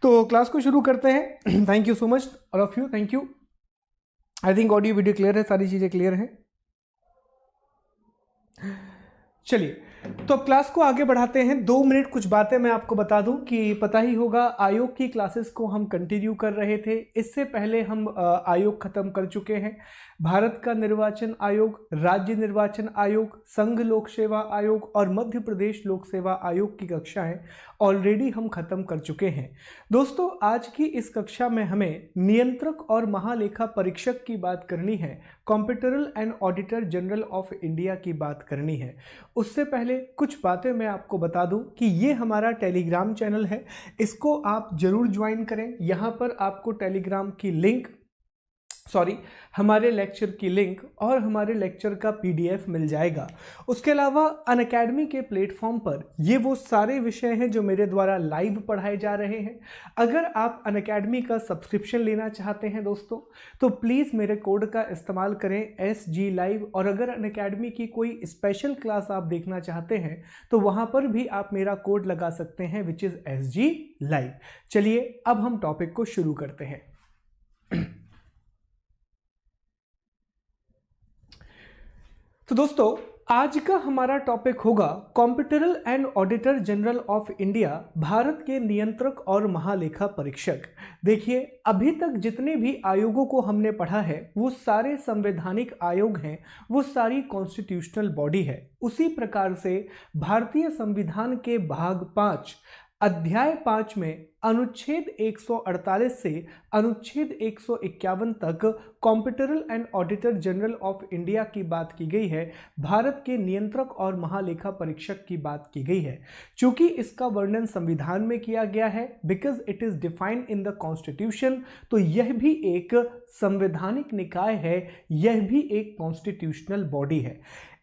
तो क्लास को शुरू करते हैं। Thank you so much all of you, thank you. I think audio video clear है, सारी चीज़ें क्लियर हैं। चलिए, तो अब क्लास को आगे बढ़ाते हैं। 2 मिनट कुछ बातें मैं आपको बता दूं कि पता ही होगा आयोग की क्लासेस को हम कंटिन्यू कर रहे थे। इससे पहले हम आयोग खत्म कर चुके हैं। भारत का निर्वाचन आयोग, राज्य निर्वाचन आयोग, संघ लोक सेवा आयोग और मध्य प्रदेश लोक सेवा आयोग की कक्षाएं ऑलरेडी हम खत्म कर चुके हैं। दोस्तों, आज की इस कक्षा में हमें नियंत्रक और महालेखा परीक्षक की बात करनी है, competitor and auditor general of India की बात करनी है। उससे पहले कुछ बातें मैं आपको बता दूं कि ये हमारा टेलीग्राम चैनल है, इसको आप जरूर ज्वाइन करें। यहाँ पर आपको टेलीग्राम की लिंक, हमारे लेक्चर की लिंक और हमारे लेक्चर का पीडीएफ मिल जाएगा। उसके अलावा अनअकैडमी के प्लेटफॉर्म पर ये वो सारे विषय हैं जो मेरे द्वारा लाइव पढ़ाए जा रहे हैं। अगर आप अनअकैडमी का सब्सक्रिप्शन लेना चाहते हैं दोस्तों, तो प्लीज़ मेरे कोड का इस्तेमाल करें SG लाइव। और अगर अनअकैडमी की कोई स्पेशल क्लास आप देखना चाहते हैं तो वहाँ पर भी आप मेरा कोड लगा सकते हैं, विच इज़ SG लाइव। चलिए, अब हम टॉपिक को शुरू करते हैं। तो दोस्तों, आज का हमारा टॉपिक होगा competitor and auditor general of India, Bharat के नियंत्रक और महालेखा परीक्षक। देखिए, अभी तक जितने भी आयोगों को हमने पढ़ा है वो सारे संवैधानिक आयोग हैं, वो सारी कॉन्स्टिट्यूशनल बॉडी है। उसी प्रकार से भारतीय संविधान के भाग 5 अध्याय 5 में अनुच्छेद 148 से अनुच्छेद 151 तक competitor and auditor general of India की बात की गई है, भारत के नियंत्रक और महालेखा परीक्षक की बात की गई है। चूंकि इसका वर्णन संविधान में किया गया है, because it is defined in the constitution, तो यह भी एक संवैधानिक निकाय है, यह भी एक कॉन्स्टिट्यूशनल बॉडी है।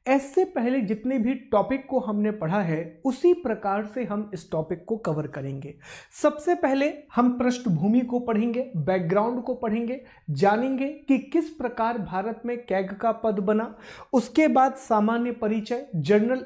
इससे पहले जितने भी टॉपिक को हमने पढ़ा है उसी प्रकार से हम इस टॉपिक को कवर करेंगे। सबसे पहले हम पृष्ठभूमि को पढ़ेंगे, बैकग्राउंड को पढ़ेंगे, जानेंगे कि किस प्रकार भारत में कैग का पद बना। उसके बाद सामान्य परिचय, जनरल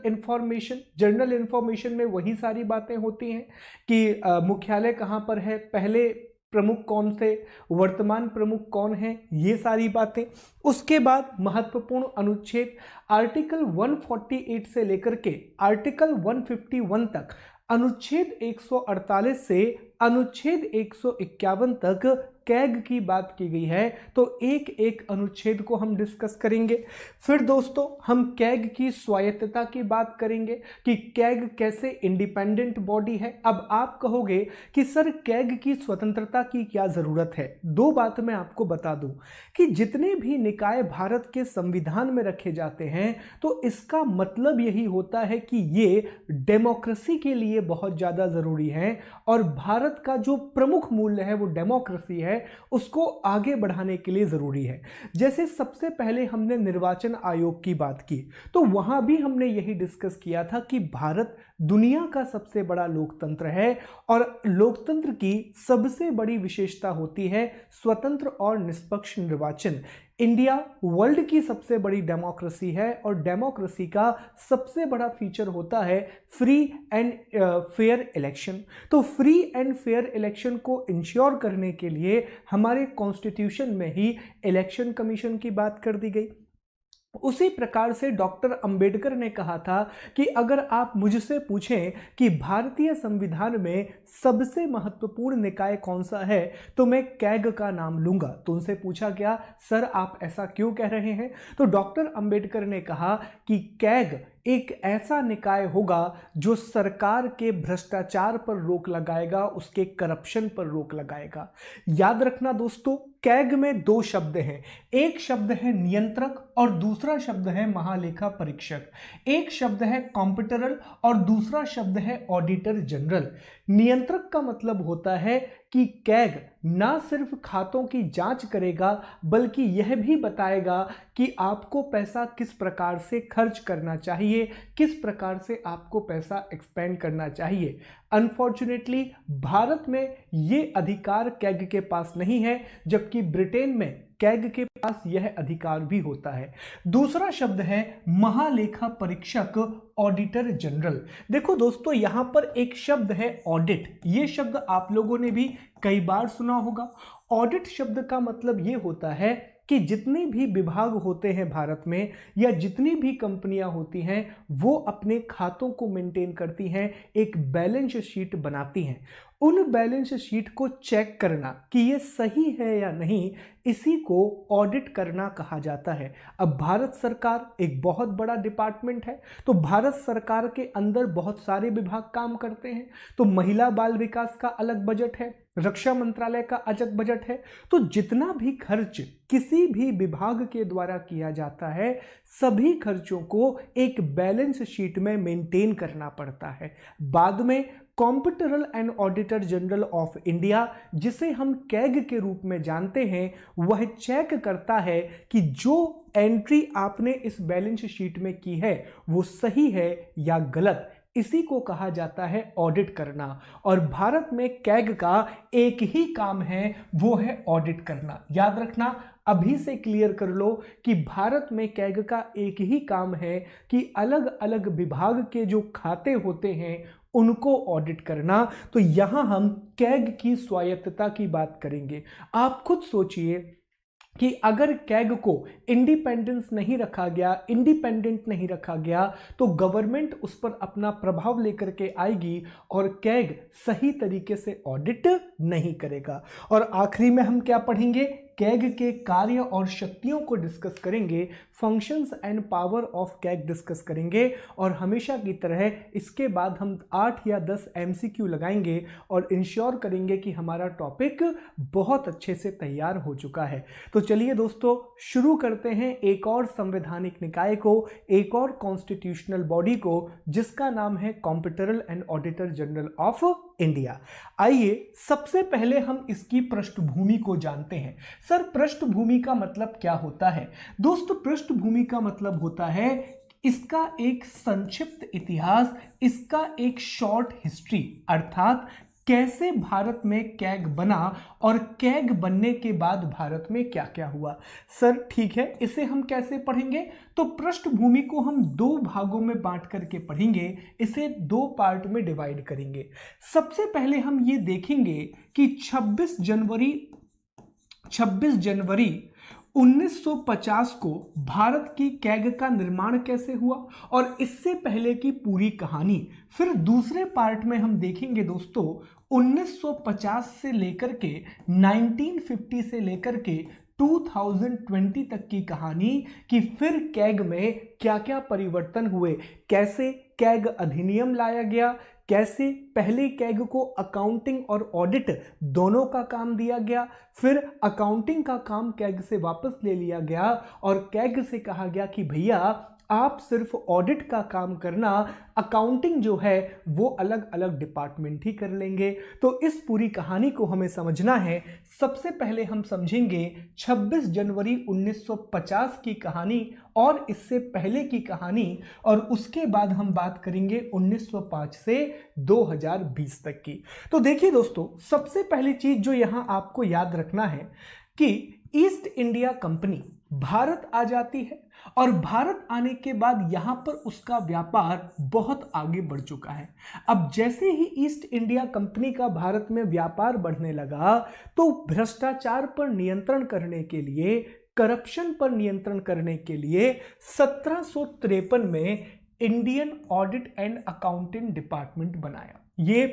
इंफॉर्मेशन में वही सारी बातें होती हैं कि मुख्यालय कहाँ पर है, पहले प्रमुख कौन थे, वर्तमान प्रमुख कौन है, ये सारी बातें। उसके बाद महत्वपूर्ण अनुच्छेद आर्टिकल 148 से लेकर के आर्टिकल 151 तक, अनुच्छेद 148 से अनुच्छेद 151 तक कैग की बात की गई है, तो एक एक अनुच्छेद को हम डिस्कस करेंगे। फिर दोस्तों, हम कैग की स्वायत्तता की बात करेंगे कि कैग कैसे इंडिपेंडेंट बॉडी है। अब आप कहोगे कि सर कैग की स्वतंत्रता की क्या जरूरत है। 2 बात मैं आपको बता दूं कि जितने भी निकाय भारत के संविधान में रखे जाते हैं तो इसका मतलब यही होता है कि ये डेमोक्रेसी के लिए बहुत ज्यादा जरूरी है, और भारत का जो प्रमुख मूल्य है वो डेमोक्रेसी है, उसको आगे बढ़ाने के लिए जरूरी है। जैसे सबसे पहले हमने निर्वाचन आयोग की बात की, तो वहां भी हमने यही डिस्कस किया था कि भारत दुनिया का सबसे बड़ा लोकतंत्र है, और लोकतंत्र की सबसे बड़ी विशेषता होती है स्वतंत्र और निष्पक्ष निर्वाचन। इंडिया वर्ल्ड की सबसे बड़ी डेमोक्रेसी है, और डेमोक्रेसी का सबसे बड़ा फीचर होता है फ्री एंड फेयर इलेक्शन। तो फ्री एंड फेयर इलेक्शन को इंश्योर करने के लिए हमारे कॉन्स्टिट्यूशन में ही इलेक्शन कमीशन की बात कर दी गई। उसी प्रकार से डॉक्टर अंबेडकर ने कहा था कि अगर आप मुझसे पूछें कि भारतीय संविधान में सबसे महत्वपूर्ण निकाय कौन सा है, तो मैं कैग का नाम लूंगा। तो उनसे पूछा गया, सर आप ऐसा क्यों कह रहे हैं? तो डॉक्टर अंबेडकर ने कहा कि कैग एक ऐसा निकाय होगा जो सरकार के भ्रष्टाचार पर रोक लगाएगा, उसके करप्शन पर रोक लगाएगा। याद रखना दोस्तों, कैग में 2 शब्द हैं, एक शब्द है नियंत्रक और दूसरा शब्द है महालेखा परीक्षक। एक शब्द है कॉम्पिटिटर और दूसरा शब्द है ऑडिटर जनरल। नियंत्रक का मतलब होता है कि कैग ना सिर्फ खातों की जांच करेगा, बल्कि यह भी बताएगा कि आपको पैसा किस प्रकार से खर्च करना चाहिए, किस प्रकार से आपको पैसा एक्सपेंड करना चाहिए। अनफॉर्चुनेटली भारत में ये अधिकार कैग के पास नहीं है, जबकि ब्रिटेन में कैग के पास यह अधिकार भी होता है। दूसरा शब्द है महालेखा परीक्षक, ऑडिटर जनरल। देखो दोस्तों, यहां पर एक शब्द है ऑडिट। यह शब्द आप लोगों ने भी कई बार सुना होगा। ऑडिट शब्द का मतलब यह होता है कि जितने भी विभाग होते हैं भारत में, या जितनी भी कंपनियां होती हैं, वो अपने खातों को मेंटेन करती हैं, एक बैलेंस शीट बनाती हैं। उन बैलेंस शीट को चेक करना कि ये सही है या नहीं, इसी को ऑडिट करना कहा जाता है। अब भारत सरकार एक बहुत बड़ा डिपार्टमेंट है, तो भारत सरकार के अंदर बहुत सारे विभाग काम करते हैं। तो महिला बाल विकास का अलग बजट है, रक्षा मंत्रालय का अलग बजट है। तो जितना भी खर्च किसी भी विभाग के द्वारा किया जाता है, सभी खर्चों को एक बैलेंस शीट में मेंटेन करना पड़ता है। बाद में competitor and auditor general of India, जिसे हम कैग के रूप में जानते हैं, वह चेक करता है कि जो एंट्री आपने इस बैलेंस शीट में की है वो सही है या गलत। इसी को कहा जाता है ऑडिट करना। और भारत में कैग का एक ही काम है, वो है ऑडिट करना। याद रखना, अभी से क्लियर कर लो कि भारत में कैग का एक ही काम है कि अलग अलग विभाग के जो खाते होते हैं उनको ऑडिट करना। तो यहां हम कैग की स्वायत्तता की बात करेंगे। आप खुद सोचिए कि अगर कैग को इंडिपेंडेंट नहीं रखा गया तो गवर्नमेंट उस पर अपना प्रभाव लेकर के आएगी और कैग सही तरीके से ऑडिट नहीं करेगा। और आखिरी में हम क्या पढ़ेंगे? कैग के कार्य और शक्तियों को डिस्कस करेंगे, functions and power of CAG discuss करेंगे। और हमेशा की तरह इसके बाद हम 8 या 10 एमसीक्यू लगाएंगे और इंश्योर करेंगे कि हमारा टॉपिक बहुत अच्छे से तैयार हो चुका है। तो चलिए दोस्तों, शुरू करते हैं एक और संवैधानिक निकाय को, एक और कॉन्स्टिट्यूशनल बॉडी को, जिसका नाम है competitor and auditor general of India. आइए सबसे पहले हम इसकी पृष्ठभूमि को जानते हैं। सर, पृष्ठभूमि का मतलब क्या होता है? दोस्तों, पृष्ठभूमि का मतलब होता है इसका एक संक्षिप्त इतिहास, इसका एक शॉर्ट हिस्ट्री, अर्थात कैसे भारत में कैग बना और कैग बनने के बाद भारत में क्या क्या हुआ। सर ठीक है, इसे हम कैसे पढ़ेंगे? तो पृष्ठभूमि को हम 2 भागों में बांट करके पढ़ेंगे, इसे 2 पार्ट में डिवाइड करेंगे। सबसे पहले हम ये देखेंगे कि 26 जनवरी 1950 को भारत की कैग का निर्माण कैसे हुआ और इससे पहले की पूरी कहानी। फिर दूसरे पार्ट में हम देखेंगे दोस्तों 1950 से लेकर के 1950 से लेकर के 2020 तक की कहानी कि फिर कैग में क्या क्या परिवर्तन हुए, कैसे कैग अधिनियम लाया गया, कैसे पहले कैग को अकाउंटिंग और ऑडिट दोनों का काम दिया गया, फिर अकाउंटिंग का काम कैग से वापस ले लिया गया और कैग से कहा गया कि भैया आप सिर्फ ऑडिट का काम करना, अकाउंटिंग जो है वो अलग अलग डिपार्टमेंट ही कर लेंगे। तो इस पूरी कहानी को हमें समझना है। सबसे पहले हम समझेंगे 26 जनवरी 1950 की कहानी और इससे पहले की कहानी, और उसके बाद हम बात करेंगे 1905 से 2020 तक की। तो देखिए दोस्तों, सबसे पहली चीज जो यहां आपको याद रखना है कि ईस्ट इंडिया कंपनी भारत आ जाती है और भारत आने के बाद यहां पर उसका व्यापार बहुत आगे बढ़ चुका है। अब जैसे ही ईस्ट इंडिया कंपनी का भारत में व्यापार बढ़ने लगा तो भ्रष्टाचार पर नियंत्रण करने के लिए, करप्शन पर नियंत्रण करने के लिए 1753 में Indian audit and accounting department बनाया। ये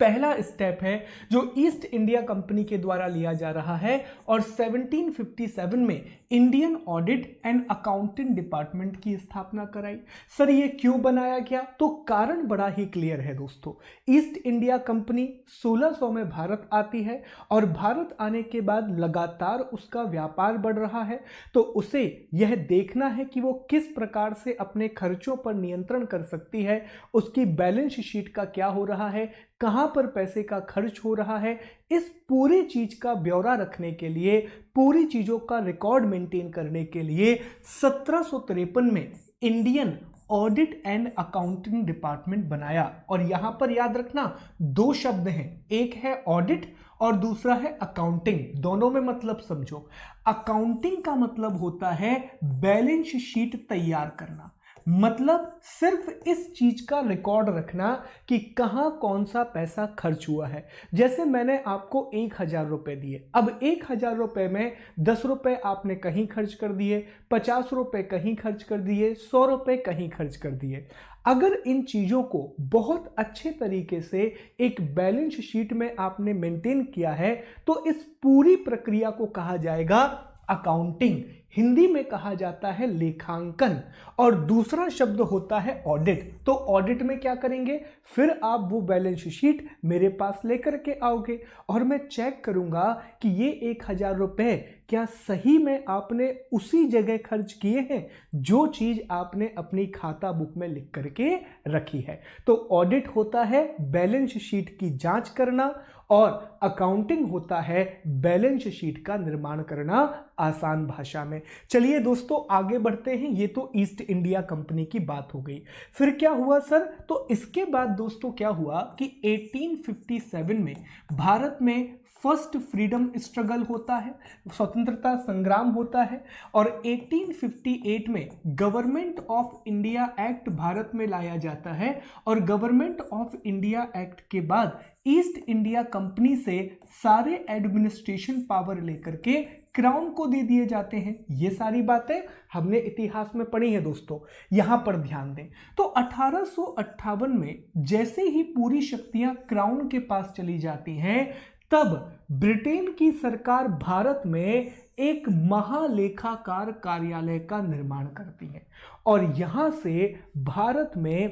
पहला स्टेप है जो ईस्ट इंडिया कंपनी के द्वारा लिया जा रहा है और 1757 में Indian audit and accounting department की स्थापना कराई। सर ये क्यों बनाया गया? तो कारण बड़ा ही क्लियर है दोस्तों। ईस्ट इंडिया कंपनी 1600 में भारत आती है और भारत आने के बाद लगातार उसका व्यापार बढ़ रहा है, तो उसे यह देखना है कि वो किस प्रकार से अपने खर्चों पर नियंत्रण कर सकती है, उसकी बैलेंस शीट का क्या हो रहा है, कहां पर पैसे का खर्च हो रहा है। इस पूरी चीज का ब्यौरा रखने के लिए, पूरी चीजों का रिकॉर्ड मेंटेन करने के लिए 1753 में Indian audit and accounting department बनाया। और यहां पर याद रखना 2 शब्द हैं, एक है ऑडिट और दूसरा है अकाउंटिंग। दोनों में मतलब समझो। अकाउंटिंग का मतलब होता है बैलेंस शीट तैयार करना, मतलब सिर्फ इस चीज का रिकॉर्ड रखना कि कहां कौन सा पैसा खर्च हुआ है। जैसे मैंने आपको 1,000 रुपए दिए, अब 1,000 रुपए में 10 रुपए आपने कहीं खर्च कर दिए, 50 रुपए कहीं खर्च कर दिए, 100 रुपए कहीं खर्च कर दिए। अगर इन चीजों को बहुत अच्छे तरीके से एक बैलेंस शीट में आपने मेंटेन किया है तो इस पूरी प्रक्रिया को कहा जाएगा अकाउंटिंग। हिंदी में कहा जाता है लेखांकन। और दूसरा शब्द होता है ऑडिट। तो ऑडिट में क्या करेंगे, फिर आप वो बैलेंस शीट मेरे पास लेकर के आओगे और मैं चेक करूंगा कि ये 1,000 रुपए क्या सही में आपने उसी जगह खर्च किए हैं जो चीज आपने अपनी खाता बुक में लिख करके रखी है। तो ऑडिट होता है बैलेंस शीट की जांच करना और अकाउंटिंग होता है बैलेंस शीट का निर्माण करना आसान भाषा में। चलिए दोस्तों आगे बढ़ते हैं। ये तो ईस्ट इंडिया कंपनी की बात हो गई। फिर क्या हुआ सर, तो इसके बाद दोस्तों क्या हुआ कि 1857 में भारत में फर्स्ट फ्रीडम स्ट्रगल होता है, स्वतंत्रता संग्राम होता है। और 1858 में government of India act Bharat में लाया जाता है और गवर्नमेंट ऑफ इंडिया एक्ट के बाद ईस्ट इंडिया कंपनी से सारे एडमिनिस्ट्रेशन पावर लेकर के क्राउन को दे दिए जाते हैं। ये सारी बातें हमने इतिहास में पढ़ी है दोस्तों, यहां पर ध्यान दें। तो 1858 में जैसे ही पूरी शक्तियां क्राउन के पास चली जाती हैं तब ब्रिटेन की सरकार भारत में एक महालेखाकार कार्यालय का निर्माण करती है और यहां से भारत में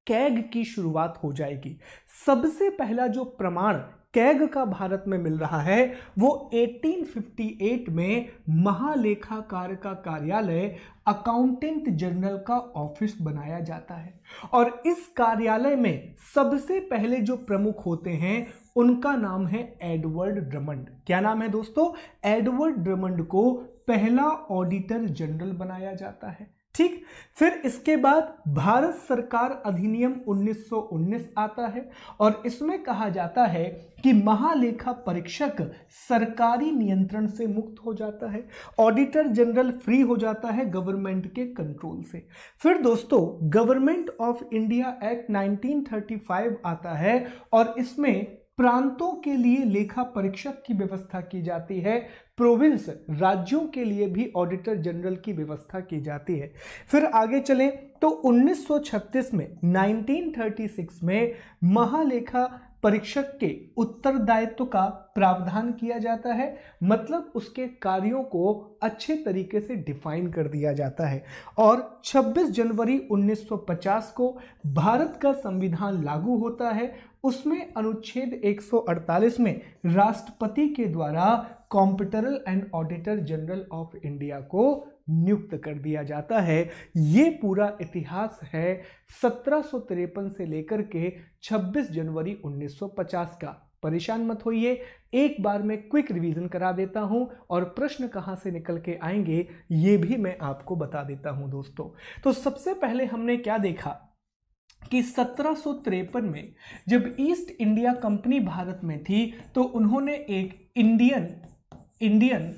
कैग की शुरुआत हो जाएगी। सबसे पहला जो प्रमाण कैग का भारत में मिल रहा है वो 1858 में महालेखाकार का कार्यालय अकाउंटेंट जनरल का ऑफिस बनाया जाता है। और इस कार्यालय में सबसे पहले जो प्रमुख होते हैं उनका नाम है एडवर्ड ड्रमंड। क्या नाम है दोस्तों, एडवर्ड ड्रमंड को पहला ऑडिटर जनरल बनाया जाता है। ठीक, फिर इसके बाद भारत सरकार अधिनियम 1919 आता है और इसमें कहा जाता है कि महालेखा परीक्षक सरकारी नियंत्रण से मुक्त हो जाता है, ऑडिटर जनरल फ्री हो जाता है गवर्नमेंट के कंट्रोल से। फिर दोस्तों गवर्नमेंट ऑफ इंडिया एक्ट 1935 आता है और इसमें प्रांतों के लिए लेखा परीक्षक की व्यवस्था की जाती है, प्रोविंस राज्यों के लिए भी ऑडिटर जनरल की व्यवस्था की जाती है। फिर आगे चलें तो 1936 में 1936 में महालेखा परीक्षक के उत्तरदायित्व का प्रावधान किया जाता है, मतलब उसके कार्यों को अच्छे तरीके से डिफाइन कर दिया जाता है। और 26 जनवरी 1950 को भारत का संविधान लागू होता है। उसमें अनुच्छेद 148 में राष्ट्रपति के द्वारा competitor and auditor general of India को नियुक्त कर दिया जाता है। ये पूरा इतिहास है 1753 से लेकर के 26 जनवरी 1950 का। परेशान मत होइए, एक बार मैं क्विक रिवीजन करा देता हूं और प्रश्न कहां से निकल के आएंगे ये भी मैं आपको बता देता हूं दोस्तों। तो सबसे पहले हमने क्या देखा कि 1753 में जब ईस्ट इंडिया कंपनी भारत में थी तो उन्होंने एक Indian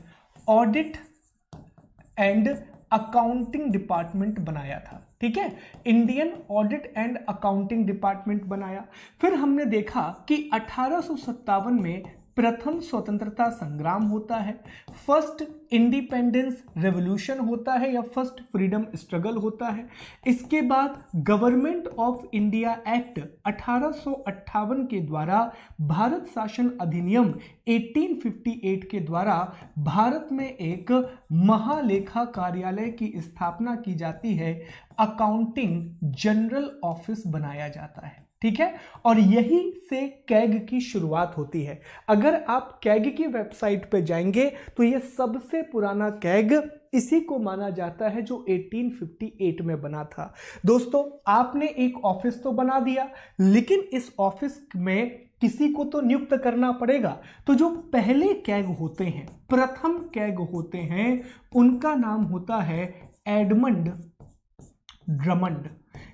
audit and accounting department बनाया था। ठीक है, Indian audit and accounting department बनाया। फिर हमने देखा कि 1857 में प्रथम स्वतंत्रता संग्राम होता है, फर्स्ट इंडिपेंडेंस रेवोल्यूशन होता है या फर्स्ट फ्रीडम स्ट्रगल होता है। इसके बाद गवर्नमेंट ऑफ इंडिया एक्ट 1858 के द्वारा भारत शासन अधिनियम 1858 के द्वारा भारत में एक महालेखा कार्यालय की स्थापना की जाती है, अकाउंटिंग जनरल ऑफिस बनाया जाता है। ठीक है, और यही से कैग की शुरुआत होती है। अगर आप कैग की वेबसाइट पे जाएंगे तो ये सबसे पुराना कैग इसी को माना जाता है जो 1858 में बना था। दोस्तों आपने एक ऑफिस तो बना दिया, लेकिन इस ऑफिस में किसी को तो नियुक्त करना पड़ेगा। तो जो पहले कैग होते हैं, प्रथम कैग होते हैं, उनका नाम होता है एडमंड ड्रमंड।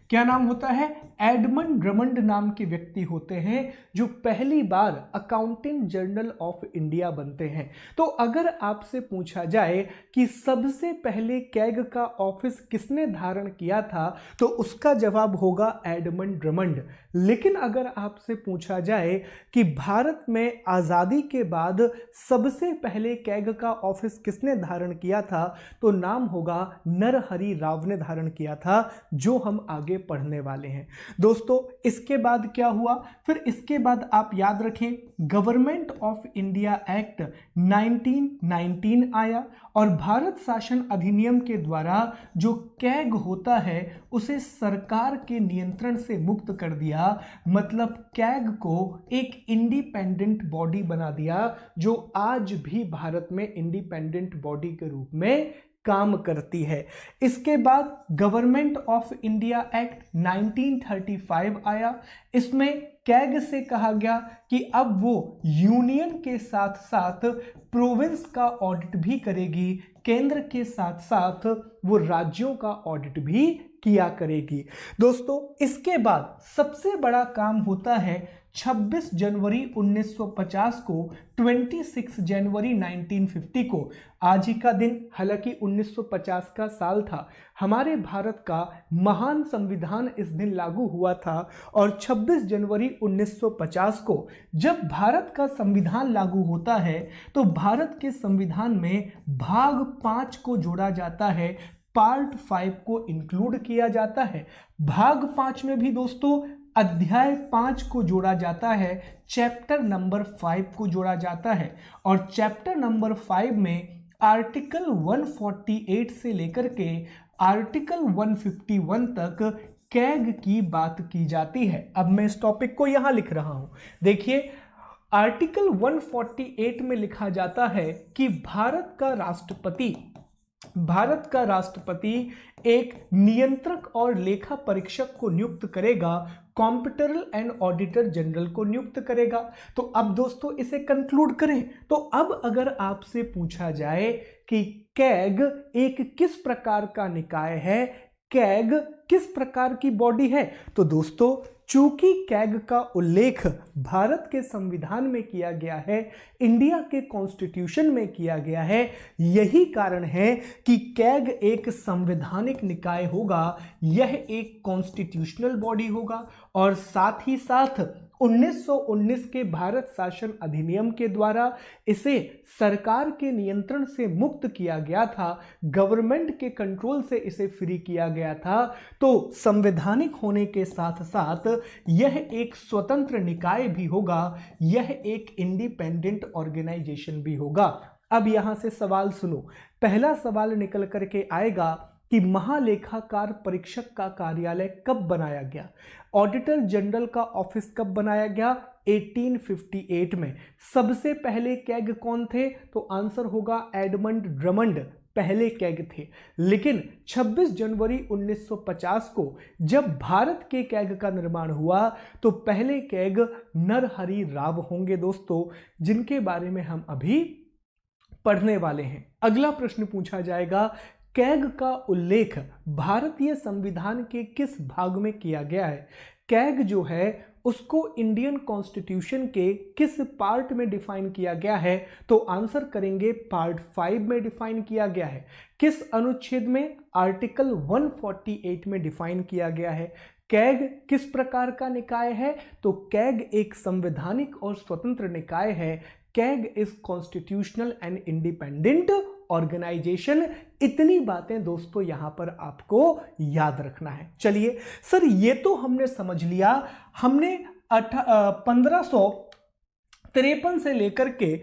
क्या नाम होता है? एडमंड ड्रमंड नाम के व्यक्ति होते हैं जो पहली बार अकाउंटेंट जनरल ऑफ इंडिया बनते हैं। तो अगर आपसे पूछा जाए कि सबसे पहले कैग का ऑफिस किसने धारण किया था, तो उसका जवाब होगा एडमंड ड्रमंड। लेकिन अगर आपसे पूछा जाए कि भारत में आज़ादी के बाद सबसे पहले कैग का ऑफिस किसने धारण किया था, तो नाम होगा नरहरि राव ने धारण किया था, जो हम आगे पढ़ने वाले हैं। दोस्तों इसके बाद क्या हुआ? फिर इसके बाद आप याद रखें, गवर्नमेंट ऑफ इंडिया एक्ट 1919 आया और भारत शासन अधिनियम के द्वारा जो कैग होता है उसे सरकार के नियंत्रण से मुक्त कर दिया। मतलब कैग को एक इंडिपेंडेंट बॉडी बना दिया, जो आज भी भारत में इंडिपेंडेंट बॉडी के रूप में काम करती है। इसके बाद गवर्नमेंट ऑफ इंडिया एक्ट 1935 आया। इसमें कैग से कहा गया कि अब वो यूनियन के साथ साथ प्रोविंस का ऑडिट भी करेगी, केंद्र के साथ साथ वो राज्यों का ऑडिट भी किया करेगी। दोस्तों इसके बाद सबसे बड़ा काम होता है 26 जनवरी 1950 को 26 जनवरी 1950 को, आज ही का दिन, हालांकि 1950 का साल था, हमारे भारत का महान संविधान इस दिन लागू हुआ था। और 26 जनवरी 1950 को जब भारत का संविधान लागू होता है तो भारत के संविधान में भाग 5 को जोड़ा जाता है, पार्ट 5 को इंक्लूड किया जाता है। भाग 5 में भी दोस्तों अध्याय 5 को जोड़ा जाता है, चैप्टर नंबर 5 को जोड़ा जाता है। और चैप्टर नंबर 5 में आर्टिकल 148 से लेकर के आर्टिकल 151 तक कैग की बात की जाती है। अब मैं इस टॉपिक को यहां लिख रहा हूं, देखिए आर्टिकल 148 में लिखा जाता है कि भारत का राष्ट्रपति एक नियंत्रक और लेखा परीक्षक को नियुक्त करेगा, कॉम्पिटिटरल एंड ऑडिटर जनरल को नियुक्त करेगा। तो अब दोस्तों इसे कंक्लूड करें, तो अब अगर आपसे पूछा जाए कि कैग एक किस प्रकार का निकाय है, कैग किस प्रकार की बॉडी है, तो दोस्तों चूंकि कैग का उल्लेख भारत के संविधान में किया गया है, इंडिया के कॉन्स्टिट्यूशन में किया गया है, यही कारण है कि कैग एक संवैधानिक निकाय होगा, यह एक कॉन्स्टिट्यूशनल बॉडी होगा। और साथ ही साथ 1919 के भारत शासन अधिनियम के द्वारा इसे सरकार के नियंत्रण से मुक्त किया गया था, गवर्नमेंट के कंट्रोल से इसे फ्री किया गया था। तो संवैधानिक होने के साथ साथ यह एक स्वतंत्र निकाय भी होगा, यह एक इंडिपेंडेंट ऑर्गेनाइजेशन भी होगा। अब यहां से सवाल सुनो, पहला सवाल निकल करके आएगा कि महालेखाकार परीक्षक का कार्यालय कब बनाया गया, ऑडिटर जनरल का ऑफिस कब बनाया गया? 1858 में। सबसे पहले कैग कौन थे? तो आंसर होगा एडमंड ड्रमंड पहले कैग थे। लेकिन 26 जनवरी 1950 को जब भारत के कैग का निर्माण हुआ तो पहले कैग नरहरि राव होंगे दोस्तों, जिनके बारे में हम अभी पढ़ने वाले हैं। अगला प्रश्न पूछा जाएगा, कैग का उल्लेख भारतीय संविधान के किस भाग में किया गया है? कैग जो है उसको इंडियन कॉन्स्टिट्यूशन के किस पार्ट में डिफाइन किया गया है? तो आंसर करेंगे पार्ट 5 में डिफाइन किया गया है। किस अनुच्छेद में? आर्टिकल 148 में डिफाइन किया गया है। कैग किस प्रकार का निकाय है? तो कैग एक संवैधानिक और स्वतंत्र निकाय है। CAG is constitutional and independent organisation. इतनी बातें दोस्तों यहां पर आपको याद रखना है। चलिए सर ये तो हमने समझ लिया, हमने 1553 से लेकर के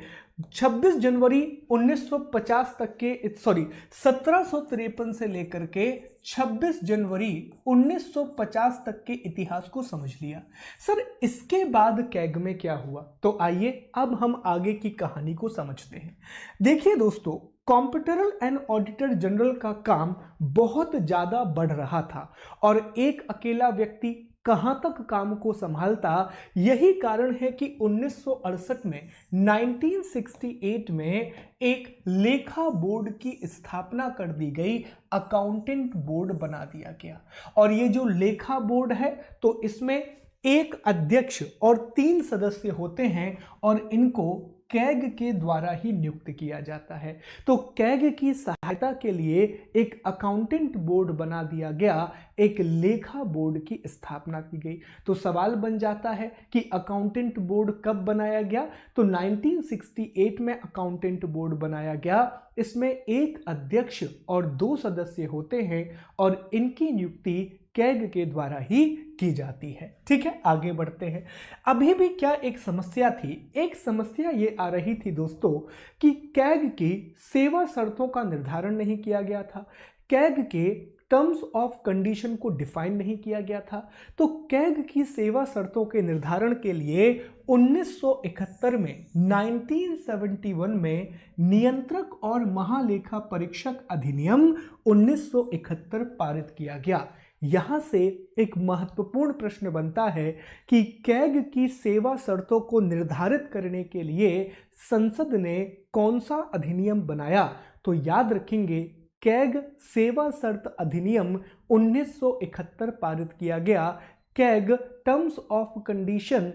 26 जनवरी 1950 तक के 1753 से लेकर के 26 जनवरी 1950 तक के इतिहास को समझ लिया। सर इसके बाद कैग में क्या हुआ? तो आइए अब हम आगे की कहानी को समझते हैं। देखिए दोस्तों, कॉम्पिटिटरल एंड ऑडिटर जनरल का काम बहुत ज्यादा बढ़ रहा था और एक अकेला व्यक्ति कहां तक काम को संभालता। यही कारण है कि 1968 में 1968 में एक लेखा बोर्ड की स्थापना कर दी गई, अकाउंटेंट बोर्ड बना दिया गया। और ये जो लेखा बोर्ड है तो इसमें एक अध्यक्ष और 3 सदस्य होते हैं और इनको कैग के द्वारा ही नियुक्त किया जाता है। तो कैग की सहायता के लिए एक अकाउंटेंट बोर्ड बना दिया गया, एक लेखा बोर्ड की स्थापना की गई। तो सवाल बन जाता है कि अकाउंटेंट बोर्ड कब बनाया गया, तो 1968 में अकाउंटेंट बोर्ड बनाया गया। इसमें एक अध्यक्ष और 2 सदस्य होते हैं और इनकी नियुक्ति कैग के द्वारा ही की जाती है। ठीक है, आगे बढ़ते हैं। अभी भी क्या एक समस्या थी, एक समस्या ये आ रही थी दोस्तों कि कैग की सेवा शर्तों का निर्धारण नहीं किया गया था, कैग के टर्म्स ऑफ कंडीशन को डिफाइन नहीं किया गया था। तो कैग की सेवा शर्तों के निर्धारण के लिए 1971 में 1971 में नियंत्रक और महालेखा परीक्षक अधिनियम 1971 पारित किया गया। यहां से एक महत्वपूर्ण प्रश्न बनता है कि कैग की सेवा शर्तों को निर्धारित करने के लिए संसद ने कौन सा अधिनियम बनाया। तो याद रखेंगे, कैग सेवा शर्त अधिनियम 1971 पारित किया गया। कैग टर्म्स ऑफ कंडीशन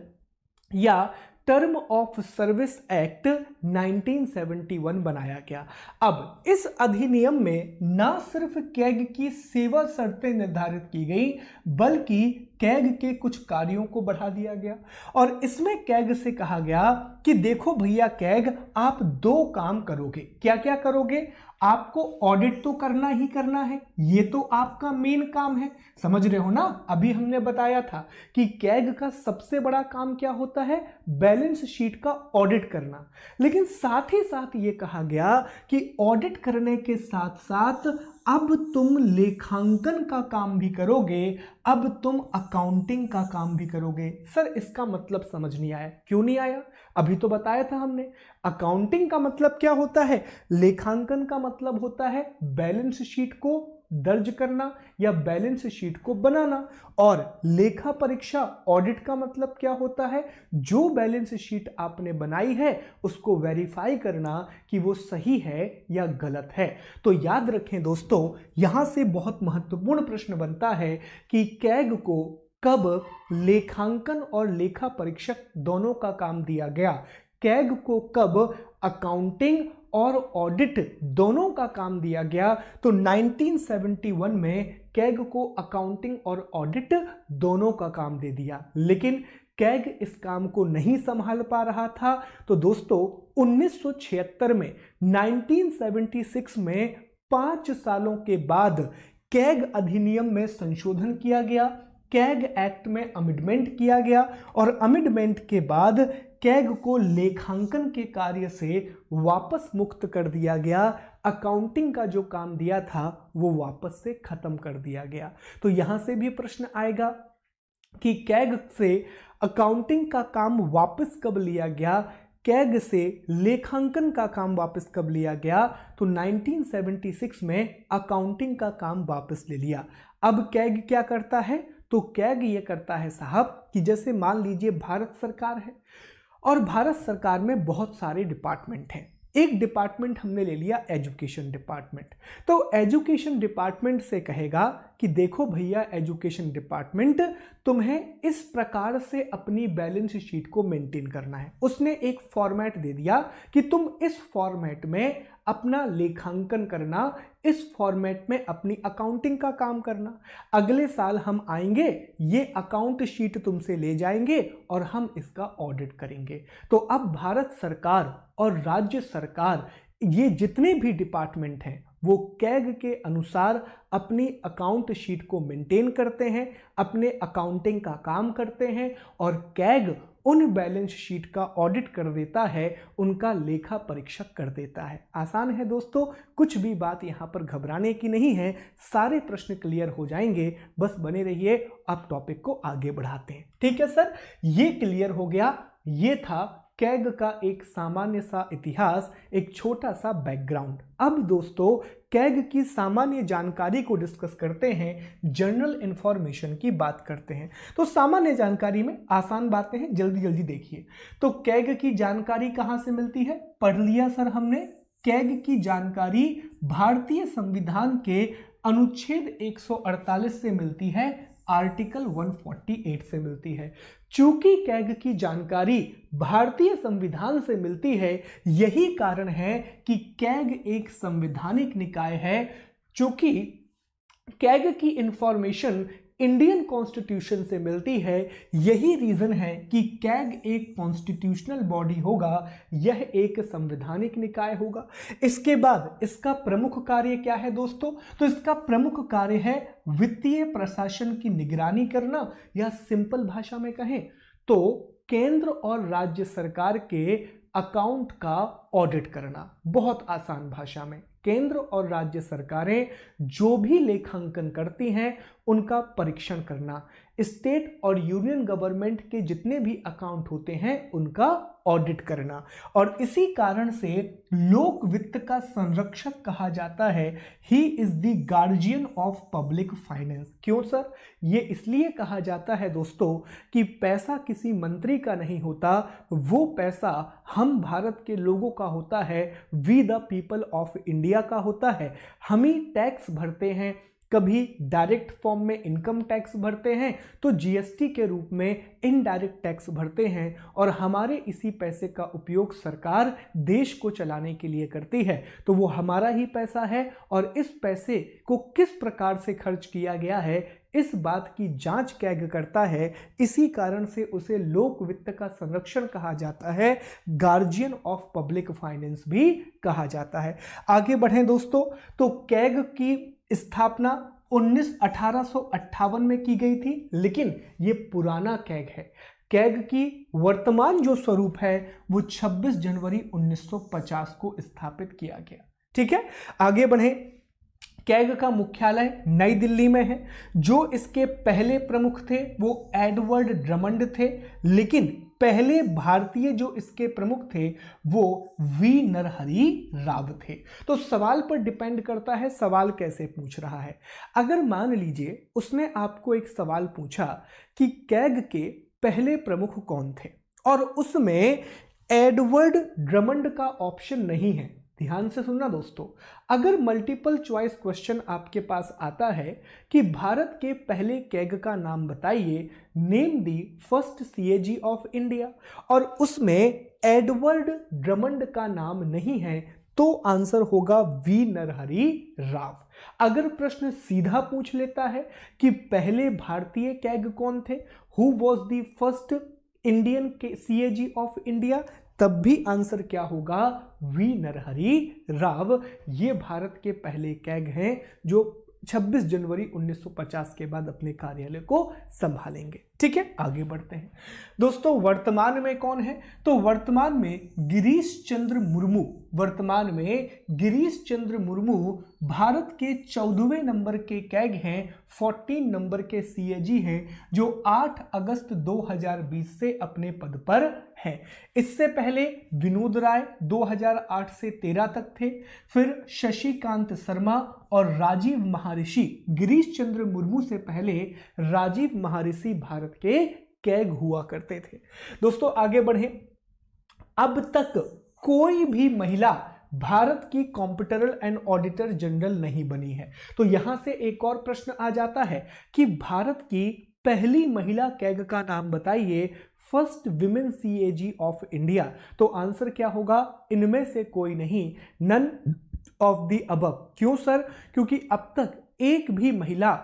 या टर्म ऑफ सर्विस एक्ट 1971 बनाया गया। अब इस अधिनियम में ना सिर्फ कैग की सेवा शर्तें निर्धारित की गई, बल्कि कैग के कुछ कार्यों को बढ़ा दिया गया। और इसमें कैग से कहा गया कि देखो भैया कैग, आप 2 काम करोगे। क्या क्या करोगे? आपको ऑडिट तो करना ही करना है, ये तो आपका मेन काम है, समझ रहे हो ना। अभी हमने बताया था कि कैग का सबसे बड़ा काम क्या होता है, बैलेंस शीट का ऑडिट करना। लेकिन साथ ही साथ ये कहा गया कि ऑडिट करने के साथ साथ अब तुम लेखांकन का काम भी करोगे, अब तुम अकाउंटिंग का काम भी करोगे। सर इसका मतलब समझ नहीं आया। क्यों नहीं आया? अभी तो बताया था हमने। अकाउंटिंग का मतलब क्या होता है, लेखांकन का मतलब होता है बैलेंस शीट को दर्ज करना या बैलेंस शीट को बनाना, और लेखा परीक्षा ऑडिट का मतलब क्या होता है, जो बैलेंस शीट आपने बनाई है उसको वेरीफाई करना कि वो सही है या गलत है। तो याद रखें दोस्तों, यहां से बहुत महत्वपूर्ण प्रश्न बनता है कि कैग को कब लेखांकन और लेखा परीक्षक दोनों का काम दिया गया, कैग को कब अकाउंटिंग और ऑडिट दोनों का काम दिया गया। तो 1971 में कैग को अकाउंटिंग और ऑडिट दोनों का काम दे दिया। लेकिन कैग इस काम को नहीं संभाल पा रहा था। तो दोस्तों 1976 में 1976 में 5 सालों के बाद कैग अधिनियम में संशोधन किया गया, कैग एक्ट में अमेंडमेंट किया गया, और अमेंडमेंट के बाद कैग को लेखांकन के कार्य से वापस मुक्त कर दिया गया। अकाउंटिंग का जो काम दिया था वो वापस से खत्म कर दिया गया। तो यहां से भी प्रश्न आएगा कि कैग से अकाउंटिंग का काम वापस कब लिया गया, कैग से लेखांकन का काम वापस कब लिया गया। तो 1976 में अकाउंटिंग का काम वापस ले लिया। अब कैग क्या करता है, तो कैग ये करता है साहब कि जैसे मान लीजिए भारत सरकार है और भारत सरकार में बहुत सारे डिपार्टमेंट हैं। एक डिपार्टमेंट हमने ले लिया एजुकेशन डिपार्टमेंट। तो एजुकेशन डिपार्टमेंट से कहेगा कि देखो भैया एजुकेशन डिपार्टमेंट, तुम्हें इस प्रकार से अपनी बैलेंस शीट को मेंटेन करना है। उसने एक फॉर्मेट दे दिया कि तुम इस फॉर्मेट में अपना लेखांकन करना, इस फॉर्मेट में अपनी अकाउंटिंग का काम करना। अगले साल हम आएंगे, ये अकाउंट शीट तुमसे ले जाएंगे और हम इसका ऑडिट करेंगे। तो अब भारत सरकार और राज्य सरकार, ये जितने भी डिपार्टमेंट हैं, वो कैग के अनुसार अपनी अकाउंट शीट को मेंटेन करते हैं, अपने अकाउंटिंग का काम करते हैं, और कैग उन बैलेंस शीट का ऑडिट कर देता है, उनका लेखा परीक्षक कर देता है। आसान है दोस्तों, कुछ भी बात यहाँ पर घबराने की नहीं है, सारे प्रश्न क्लियर हो जाएंगे, बस बने रहिए। अब टॉपिक को आगे बढ़ाते हैं। ठीक है सर, ये क्लियर हो गया, ये था कैग का एक सामान्य सा इतिहास, एक छोटा सा बैकग्राउंड। अब दोस्तों कैग की सामान्य जानकारी को डिस्कस करते हैं, जनरल इंफॉर्मेशन की बात करते हैं। तो सामान्य जानकारी में आसान बातें हैं, जल्दी जल्दी देखिए। तो कैग की जानकारी कहां से मिलती है? पढ़ लिया सर हमने। कैग की जानकारी भारतीय संविधान के अनुच्छेद 148 से मिलती है, आर्टिकल 148 से मिलती है। चूंकि कैग की जानकारी भारतीय संविधान से मिलती है, यही कारण है कि कैग एक संवैधानिक निकाय है। चूंकि कैग की इंफॉर्मेशन इंडियन कॉन्स्टिट्यूशन से मिलती है, यही रीजन है कि कैग एक कॉन्स्टिट्यूशनल बॉडी होगा, यह एक संवैधानिक निकाय होगा। इसके बाद इसका प्रमुख कार्य क्या है दोस्तों? तो इसका प्रमुख कार्य है वित्तीय प्रशासन की निगरानी करना, या सिंपल भाषा में कहें तो केंद्र और राज्य सरकार के अकाउंट का ऑडिट करना। बहुत आसान भाषा में, केंद्र और राज्य सरकारें जो भी लेखांकन करती हैं उनका परीक्षण करना, स्टेट और यूनियन गवर्नमेंट के जितने भी अकाउंट होते हैं उनका ऑडिट करना। और इसी कारण से लोक वित्त का संरक्षक कहा जाता है। He is the guardian of public finance. क्यों सर? ये इसलिए कहा जाता है दोस्तों कि पैसा किसी मंत्री का नहीं होता, वो पैसा हम भारत के लोगों का होता है, we the people of India का होता है। हम ही टैक्स भरते हैं, कभी डायरेक्ट फॉर्म में इनकम टैक्स भरते हैं, तो जीएसटी के रूप में इनडायरेक्ट टैक्स भरते हैं, और हमारे इसी पैसे का उपयोग सरकार देश को चलाने के लिए करती है। तो वो हमारा ही पैसा है, और इस पैसे को किस प्रकार से खर्च किया गया है इस बात की जांच कैग करता है। इसी कारण से उसे लोक वित्त का संरक्षण कहा जाता है, गार्जियन ऑफ पब्लिक फाइनेंस भी कहा जाता है। आगे बढ़ें दोस्तों, तो कैग की स्थापना 1858 में की गई थी, लेकिन ये पुराना कैग है। कैग की वर्तमान जो स्वरूप है वो 26 जनवरी 1950 को स्थापित किया गया। ठीक है, आगे बढ़ें। कैग का मुख्यालय नई दिल्ली में है। जो इसके पहले प्रमुख थे वो एडवर्ड ड्रमंड थे, लेकिन पहले भारतीय जो इसके प्रमुख थे वो वी नरहरि राव थे। तो सवाल पर डिपेंड करता है सवाल कैसे पूछ रहा है। अगर मान लीजिए उसने आपको एक सवाल पूछा कि कैग के पहले प्रमुख कौन थे, और उसमें एडवर्ड ड्रमंड का ऑप्शन नहीं है, ध्यान से सुनना दोस्तों। अगर मल्टीपल चॉइस क्वेश्चन आपके पास आता है कि भारत के पहले कैग का नाम बताइए, name the first CAG of India, और उसमें एडवर्ड ड्रमंड का नाम नहीं है, तो आंसर होगा वी नरहरि राव। अगर प्रश्न सीधा पूछ लेता है कि पहले भारतीय कैग कौन थे, who was the first Indian CAG of India, तब भी आंसर क्या होगा? वी नरहरि राव। ये भारत के पहले कैग हैं जो 26 जनवरी 1950 के बाद अपने कार्यालय को संभालेंगे। ठीक है, आगे बढ़ते हैं दोस्तों। वर्तमान में कौन है? तो वर्तमान में गिरीश चंद्र मुर्मू, वर्तमान में गिरीश चंद्र मुर्मू भारत के 14वें नंबर के कैग हैं, 14 नंबर के सीएजी हैं, जो 8 अगस्त 2020 से अपने पद पर है। इससे पहले विनोद राय 2008 से 13 तक थे, फिर शशिकांत शर्मा और राजीव महर्षि। गिरीश चंद्र मुर्मू से पहले राजीव महर्षि भारत के कैग हुआ करते थे। दोस्तों आगे बढ़े। अब तक कोई भी महिला भारत की कॉम्पिटिटर एंड ऑडिटर जनरल नहीं बनी है। तो यहां से एक और प्रश्न आ जाता है कि भारत की पहली महिला कैग का नाम बताइए, first women CAG of India. तो आंसर क्या होगा? इनमें से कोई नहीं, नन ऑफ द अबव। क्यों सर? क्योंकि अब तक एक भी महिला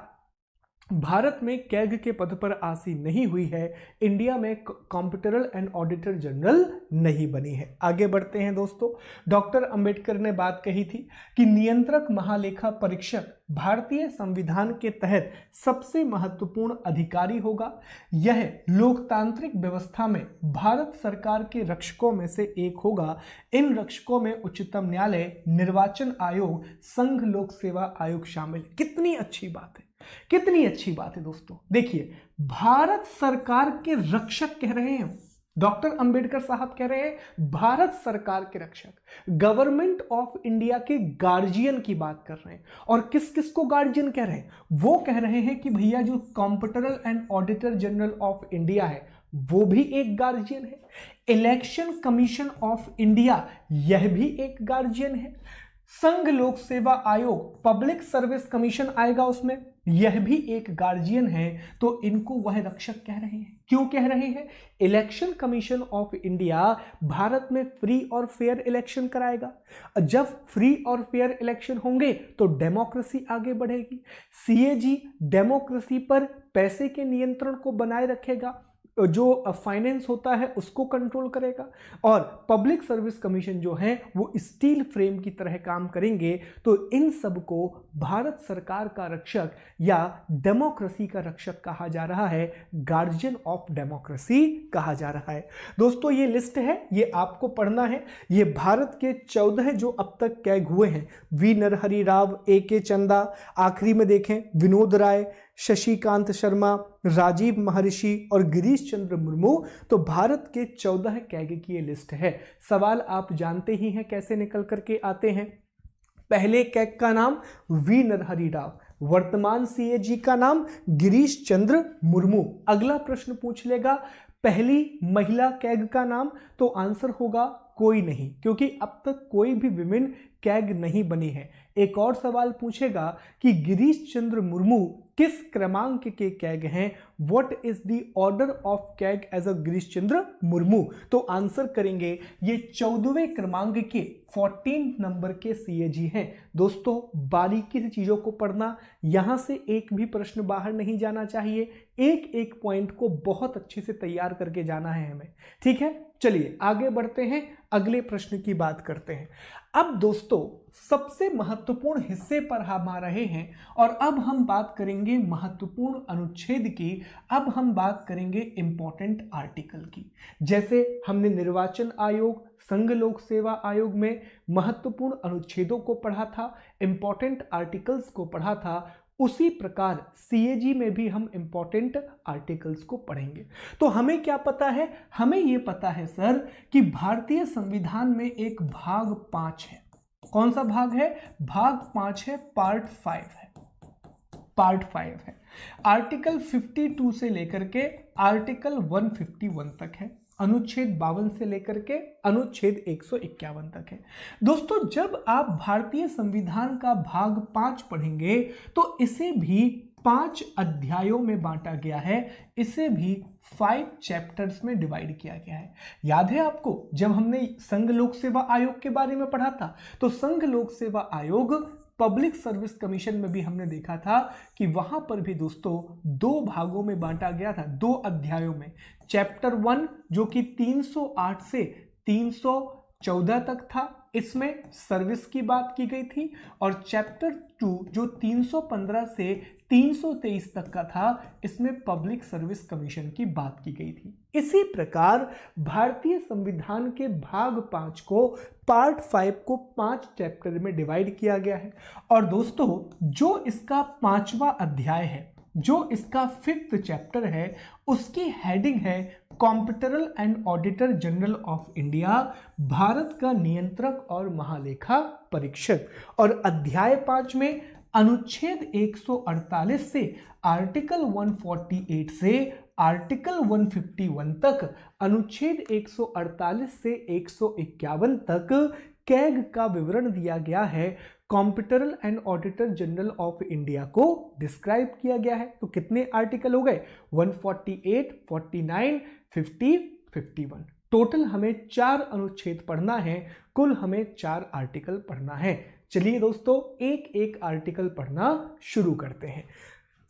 भारत में कैग के पद पर आसीन नहीं हुई है, इंडिया में कॉम्पिटिटर एंड ऑडिटर जनरल नहीं बनी है। आगे बढ़ते हैं दोस्तों। डॉक्टर अंबेडकर ने बात कही थी कि नियंत्रक महालेखा परीक्षक भारतीय संविधान के तहत सबसे महत्वपूर्ण अधिकारी होगा। यह लोकतांत्रिक व्यवस्था में भारत सरकार के रक्षकों में से एक होगा। इन रक्षकों में उच्चतम न्यायालय, निर्वाचन आयोग, संघ लोक सेवा आयोग शामिल। कितनी अच्छी बात है, कितनी अच्छी बात है दोस्तों। देखिए, भारत सरकार के रक्षक कह रहे हैं, डॉक्टर अंबेडकर साहब कह रहे हैं भारत सरकार के रक्षक, गवर्नमेंट ऑफ इंडिया के गार्जियन की बात कर रहे हैं। और किस किस को गार्जियन कह रहे हैं? वो कह रहे हैं कि भैया जो competitor and auditor general of India है वो भी एक गार्जियन है, इलेक्शन कमीशन ऑफ इंडिया यह भी एक गार्जियन है, संघ लोक सेवा आयोग पब्लिक सर्विस कमीशन आएगा उसमें, यह भी एक गार्जियन है। तो इनको वह रक्षक कह रहे हैं। क्यों कह रहे हैं? Election commission of India Bharat में फ्री और फेयर इलेक्शन कराएगा। जब फ्री और फेयर इलेक्शन होंगे तो डेमोक्रेसी आगे बढ़ेगी। सीएजी डेमोक्रेसी पर पैसे के नियंत्रण को बनाए रखेगा, जो फाइनेंस होता है उसको कंट्रोल करेगा, और पब्लिक सर्विस कमीशन जो है वो स्टील फ्रेम की तरह काम करेंगे। तो इन सब को भारत सरकार का रक्षक या डेमोक्रेसी का रक्षक कहा जा रहा है, गार्जियन ऑफ डेमोक्रेसी कहा जा रहा है। दोस्तों ये लिस्ट है, ये आपको पढ़ना है। ये भारत के 14 जो अब तक कैग हुए हैं, वी नरहरि राव, ए.के. चंदा, आखिरी में देखें विनोद राय, शशिकांत शर्मा, राजीव महर्षि और गिरीश चंद्र मुर्मू। तो भारत के 14 कैग की ये लिस्ट है। सवाल आप जानते ही हैं कैसे निकल करके आते हैं। पहले कैग का नाम वी नरहरि राव, वर्तमान सीएजी का नाम गिरीश चंद्र मुर्मू। अगला प्रश्न पूछ लेगा पहली महिला कैग का नाम, तो आंसर होगा कोई नहीं, क्योंकि अब तक कोई भी विमेन कैग नहीं बनी है। एक और सवाल पूछेगा कि गिरीश चंद्र मुर्मू किस क्रमांक के कैग हैं, what is the order of CAG as a Girish Chandra Murmu. तो आंसर करेंगे ये 14वें क्रमांक के 14 नंबर के सीएजी हैं। दोस्तों बारीकी से चीजों को पढ़ना, यहां से एक भी प्रश्न बाहर नहीं जाना चाहिए, एक एक पॉइंट को बहुत अच्छे से तैयार करके जाना है हमें, ठीक है। चलिए आगे बढ़ते हैं, अगले प्रश्न की बात करते हैं। अब दोस्तों सबसे महत्वपूर्ण हिस्से पर हम आ रहे हैं, और अब हम बात करेंगे महत्वपूर्ण अनुच्छेद की। अब हम बात करेंगे इंपॉर्टेंट आर्टिकल की। जैसे हमने निर्वाचन आयोग, संघ लोक सेवा आयोग में महत्वपूर्ण अनुच्छेदों को पढ़ा था, इंपॉर्टेंट आर्टिकल्स को पढ़ा था, उसी प्रकार सीएजी में भी हम इंपॉर्टेंट आर्टिकल्स को पढ़ेंगे। तो हमें क्या पता है? हमें यह पता है सर कि भारतीय संविधान में एक भाग 5 है। कौन सा भाग है? भाग 5 है, पार्ट 5 है, पार्ट 5 है। आर्टिकल 52 से लेकर के आर्टिकल 151 तक है, अनुच्छेद 52 से लेकर के अनुच्छेद 151 तक है। दोस्तों जब आप भारतीय संविधान का भाग 5 पढ़ेंगे तो इसे भी 5 अध्यायों में बांटा गया है, इसे भी 5 चैप्टर्स में डिवाइड किया गया है। याद है आपको जब हमने संघ लोक सेवा आयोग के बारे में पढ़ा था, तो संघ लोक सेवा आयोग पब्लिक सर्विस कमीशन में भी हमने देखा था कि वहां पर भी दोस्तों 2 भागों में बांटा गया था, 2 अध्यायों में। चैप्टर 1 जो कि 308 से 314 तक था, इसमें सर्विस की बात की गई थी, और चैप्टर 2 जो 315 से 323 तक का था, इसमें पब्लिक सर्विस कमीशन की बात की गई थी। इसी प्रकार भारतीय संविधान के भाग 5 को, पार्ट 5 को 5 चैप्टर में डिवाइड किया गया है। और दोस्तों जो इसका 5वां अध्याय है, जो इसका 5th चैप्टर है, उसकी हेडिंग है competitor and auditor general of India, Bharat का नियंत्रक और महालेखा परीक्षक। और अध्याय 5 में अनुच्छेद 148 से आर्टिकल 148 से आर्टिकल 151 तक, अनुच्छेद 148 से 151 तक कैग का विवरण दिया गया है। Competitor and auditor general of India को डिस्क्राइब किया गया है। तो कितने आर्टिकल हो गए? 148, 49, 50, 51। टोटल हमें 4 अनुच्छेद पढ़ना है, कुल हमें 4 आर्टिकल पढ़ना है। चलिए दोस्तों एक एक आर्टिकल पढ़ना शुरू करते हैं।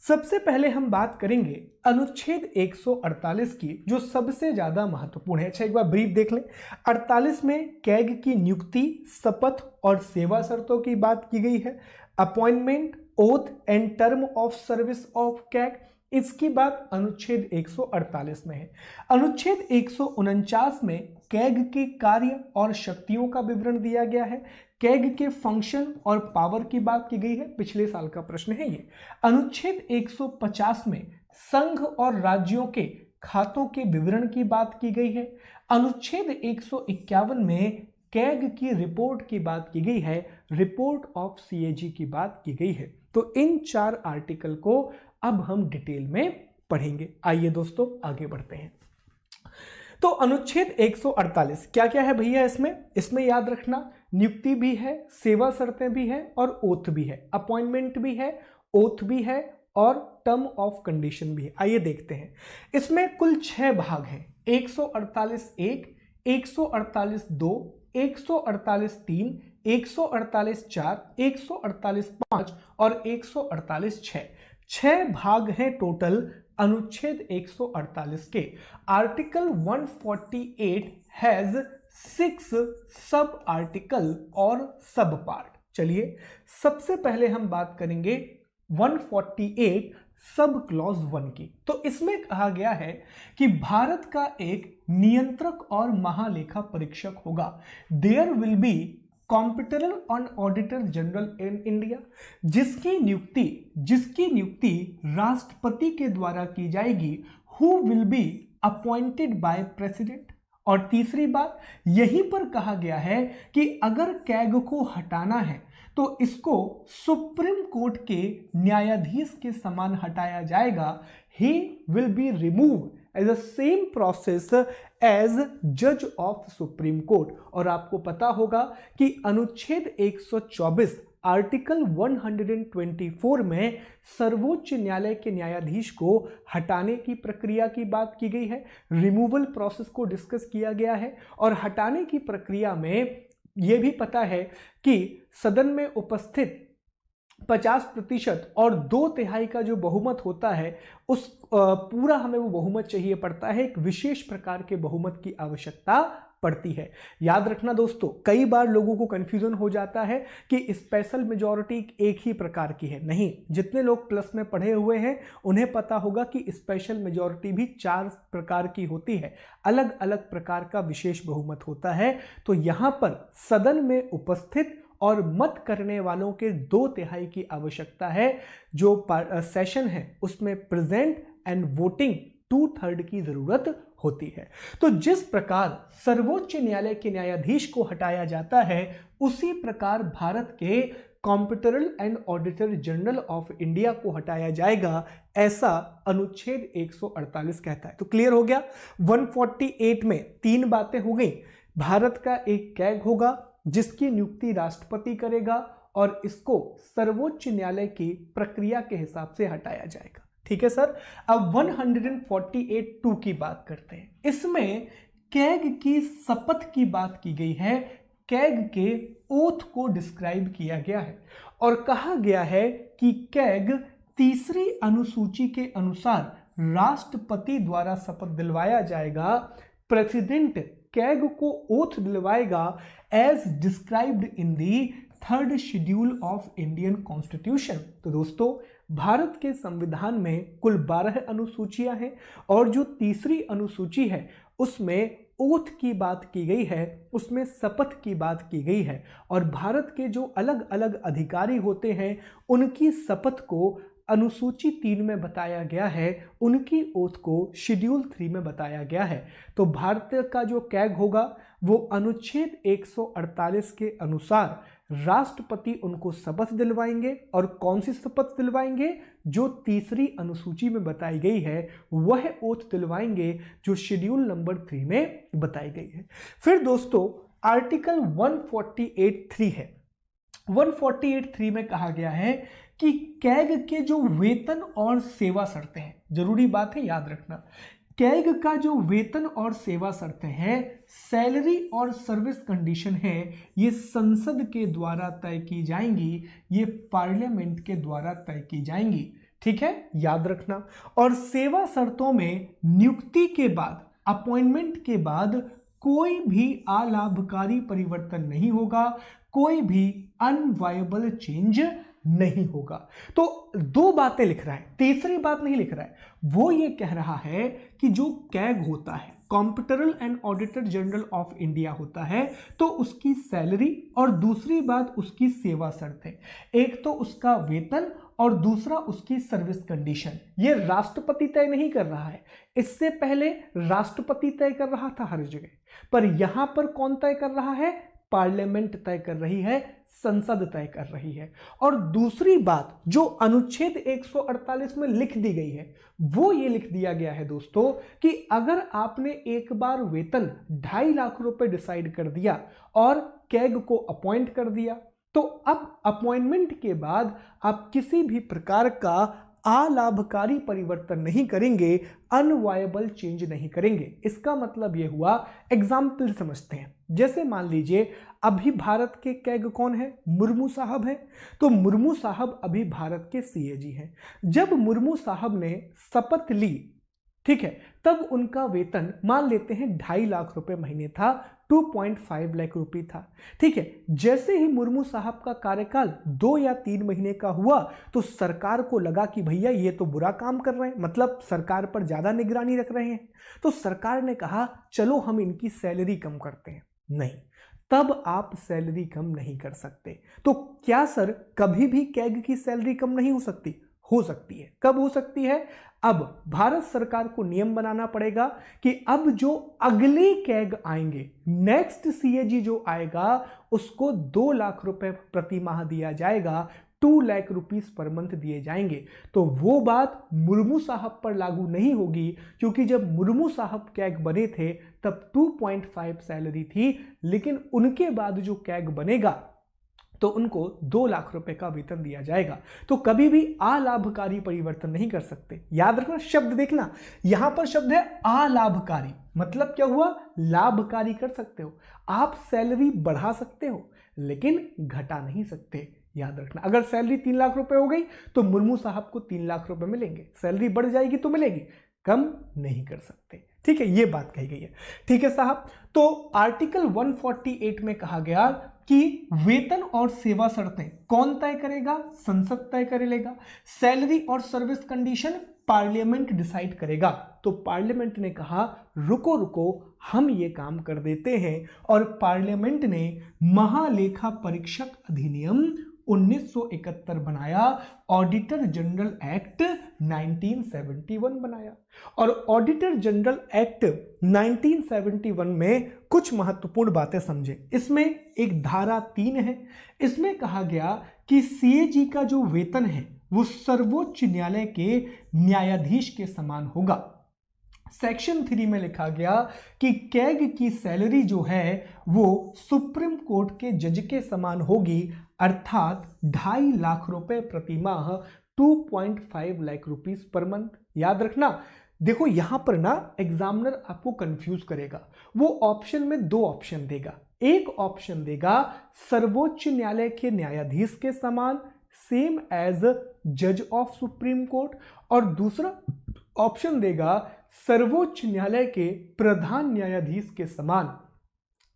सबसे पहले हम बात करेंगे अनुच्छेद 148 की, जो सबसे ज्यादा महत्वपूर्ण है। अच्छा एक बार ब्रीफ देख लें। 48 में कैग की नियुक्ति, शपथ और सेवा शर्तों की बात की गई है। Appointment, oath and term of service of CAG, इसकी बात अनुच्छेद 148 में है। अनुच्छेद 149 में कैग के कार्य और शक्तियों का विवरण दिया गया है। कैग के फंक्शन और पावर की बात की गई है, पिछले साल का प्रश्न है ये। अनुच्छेद 150 में संघ और राज्यों के खातों के विवरण की बात की गई है। अनुच्छेद 151 में कैग की रिपोर्ट की बात की गई है, रिपोर्ट ऑफ सीएजी की बात की गई है। तो इन 4 आर्टिकल को अब हम डिटेल में पढ़ेंगे। आइए दोस्तों आगे बढ़ते हैं। तो अनुच्छेद 148 क्या क्या है भैया इसमें याद रखना, नियुक्ति भी है, सेवा शर्तें भी है और ओथ भी है, अपॉइंटमेंट भी है, ओथ भी है और टर्म ऑफ कंडीशन भी है। आइए देखते हैं। इसमें कुल 6 भाग हैं, 148(1), 148(2), 148(3), 148(4), 148(5) और 148(6). 6 भाग हैं टोटल अनुच्छेद 148 के। आर्टिकल 148 हैज 6 सब आर्टिकल और सब पार्ट। चलिए सबसे पहले हम बात करेंगे 148 सब क्लॉज 1 की। तो इसमें कहा गया है कि भारत का एक नियंत्रक और महालेखा परीक्षक होगा। There will be competitor on auditor general in India, जिसकी नियुक्ति राष्ट्रपति के द्वारा की जाएगी, who will be appointed by president. और तीसरी बात यहीं पर कहा गया है कि अगर कैग को हटाना है तो इसको सुप्रीम कोर्ट के न्यायाधीश के समान हटाया जाएगा। He will be remove as the same process as जज ऑफ सुप्रीम कोर्ट। और आपको पता होगा कि अनुच्छेद 124 आर्टिकल 124 में सर्वोच्च न्यायालय के न्यायाधीश को हटाने की प्रक्रिया की बात की गई है, रिमूवल प्रोसेस को डिस्कस किया गया है। और हटाने की प्रक्रिया में यह भी पता है कि सदन में उपस्थित 50% और 2/3 का जो बहुमत होता है उस पूरा हमें वो बहुमत चाहिए पड़ता है, एक विशेष प्रकार के बहुमत की आवश्यकता पड़ती है। याद रखना दोस्तों, कई बार लोगों को कंफ्यूजन हो जाता है कि स्पेशल मेजॉरिटी एक ही प्रकार की है। नहीं, जितने लोग प्लस में पढ़े हुए हैं उन्हें पता होगा कि स्पेशल मेजॉरिटी भी 4 प्रकार की होती है, अलग अलग प्रकार का विशेष बहुमत होता है। तो यहां पर सदन में उपस्थित और मत करने वालों के 2/3 की आवश्यकता है। जो सेशन है उसमें प्रेजेंट एंड वोटिंग 2/3 की जरूरत होती है। तो जिस प्रकार सर्वोच्च न्यायालय के न्यायाधीश को हटाया जाता है, उसी प्रकार भारत के competitor and auditor general of India को हटाया जाएगा, ऐसा अनुच्छेद 148 कहता है। तो क्लियर हो गया। 148 में 3 बातें हो गई। भारत का एक कैग होगा जिसकी नियुक्ति राष्ट्रपति करेगा और इसको सर्वोच्च न्यायालय की प्रक्रिया के हिसाब से हटाया जाएगा। ठीक है सर। अब 148(2) की बात करते हैं। इसमें कैग की शपथ की बात की गई है, कैग के ओथ को डिस्क्राइब किया गया है और कहा गया है कि कैग 3री अनुसूची के अनुसार राष्ट्रपति द्वारा शपथ दिलवाया जाएगा। प्रेसिडेंट कैग को ओथ दिलवाएगा as described in the 3rd schedule of Indian constitution. तो दोस्तों, भारत के संविधान में कुल 12 अनुसूचियां हैं और जो 3री अनुसूची है उसमें ओथ की बात की गई है, उसमें शपथ की बात की गई है। और भारत के जो अलग अलग अधिकारी होते हैं उनकी शपथ को अनुसूची 3 में बताया गया है, उनकी ओथ को शेड्यूल 3 में बताया गया है। तो भारत का जो कैग होगा वो अनुच्छेद 148 के अनुसार राष्ट्रपति उनको शपथ दिलवाएंगे। और कौन सी शपथ दिलवाएंगे? जो 3री अनुसूची में बताई गई है वह ओथ दिलवाएंगे जो शेड्यूल नंबर 3 में बताई गई है। फिर दोस्तों आर्टिकल 148(3) है। 148(3) में कहा गया है कि कैग के जो वेतन और सेवा शर्तें हैं, जरूरी बात है याद रखना, कैग का जो वेतन और सेवा शर्तें हैं, सैलरी और सर्विस कंडीशन है, ये संसद के द्वारा तय की जाएंगी, ये पार्लियामेंट के द्वारा तय की जाएंगी। ठीक है, याद रखना। और सेवा शर्तों में नियुक्ति के बाद, अपॉइंटमेंट के बाद कोई भी अलाभकारी परिवर्तन नहीं होगा, कोई भी अनवायबल चेंज नहीं होगा। तो 2 बातें लिख रहा है, तीसरी बात नहीं लिख रहा है। वो ये कह रहा है कि जो कैग होता है, competitor and auditor general of India होता है, तो उसकी सैलरी और दूसरी बात उसकी सेवा शर्तें, एक तो उसका वेतन और दूसरा उसकी सर्विस कंडीशन। ये राष्ट्रपति तय नहीं कर रहा है, इससे पहले राष्ट्रपति तय कर रहा था हर जगह, पर यहां पर कौन तय कर रहा है? पार्लियामेंट तय कर रही है, संसद तय कर रही है। और दूसरी बात जो अनुच्छेद 148 में लिख दी गई है वो ये लिख दिया गया है दोस्तों कि अगर आपने एक बार वेतन 2.5 लाख रुपए डिसाइड कर दिया और कैग को अपॉइंट कर दिया, तो अब अपॉइंटमेंट के बाद आप किसी भी प्रकार का अलाभकारी परिवर्तन नहीं करेंगे, अनवायबल चेंज नहीं करेंगे। इसका मतलब यह हुआ, एग्जाम्पल समझते हैं। जैसे मान लीजिए अभी भारत के कैग कौन है? मुर्मू साहब हैं। तो मुर्मू साहब अभी भारत के सीएजी हैं। जब मुर्मू साहब ने शपथ ली, ठीक है, तब उनका वेतन मान लेते हैं 2.5 लाख रुपए महीने था, 2.5 लाख रुपए था, ठीक है। जैसे ही मुर्मू साहब का कार्यकाल 2 या 3 महीने का हुआ तो सरकार को लगा कि भैया ये तो बुरा काम कर रहे हैं, मतलब सरकार पर ज्यादा निगरानी रख रहे हैं। तो सरकार ने कहा चलो हम इनकी सैलरी कम करते हैं। नहीं, तब आप सैलरी कम नहीं कर सकते। तो क्या सर कभी भी कैग की सैलरी कम नहीं हो सकती? हो सकती है। कब हो सकती है? अब भारत सरकार को नियम बनाना पड़ेगा कि अब जो अगले कैग आएंगे, नेक्स्ट सीएजी जो आएगा, उसको 2 लाख रुपए प्रति माह दिया जाएगा, 2 लाख रुपीस पर मंथ दिए जाएंगे। तो वो बात मुर्मू साहब पर लागू नहीं होगी, क्योंकि जब मुर्मू साहब कैग बने थे तब 2.5 सैलरी थी, लेकिन उनके बाद जो कैग बनेगा तो उनको 2 लाख रुपए का वेतन दिया जाएगा। तो कभी भी अलाभकारी परिवर्तन नहीं कर सकते। याद रखना, शब्द देखना, यहां पर शब्द है अलाभकारी, मतलब क्या हुआ? लाभकारी कर सकते हो, आप सैलरी बढ़ा सकते हो लेकिन घटा नहीं सकते। याद रखना, अगर सैलरी 3 लाख रुपए हो गई तो मुर्मू साहब को 3 लाख रुपए मिलेंगे, सैलरी बढ़ जाएगी तो मिलेगी, कम नहीं कर सकते। ठीक है, ये बात कही गई है। ठीक है साहब, तो आर्टिकल 148 में कहा गया कि वेतन और सेवा शर्तें कौन तय करेगा? संसद तय करेगा। सैलरी और सर्विस कंडीशन पार्लियामेंट डिसाइड करेगा। तो पार्लियामेंट ने कहा रुको रुको, हम ये काम कर देते हैं, और पार्लियामेंट ने महालेखा परीक्षक अधिनियम 1971 बनाया, ऑडिटर जनरल एक्ट 1971 बनाया। और ऑडिटर जनरल एक्ट 1971 में कुछ महत्वपूर्ण बातें समझे। इसमें एक धारा 3 है, इसमें कहा गया कि सीएजी का जो वेतन है वो सर्वोच्च न्यायालय के न्यायाधीश के समान होगा। सेक्शन 3 में लिखा गया कि कैग की सैलरी जो है वो सुप्रीम कोर्ट के जज के समान होगी, अर्थात 2.5 लाख रुपए प्रति माह, 2.5 लाख रुपीस पर मंथ। याद रखना, देखो यहां पर ना एग्जामिनर आपको कंफ्यूज करेगा। वो ऑप्शन में 2 ऑप्शन देगा। एक ऑप्शन देगा सर्वोच्च न्यायालय के न्यायाधीश के समान, सेम एज जज ऑफ सुप्रीम कोर्ट, और दूसरा ऑप्शन देगा सर्वोच्च न्यायालय के प्रधान न्यायाधीश के समान,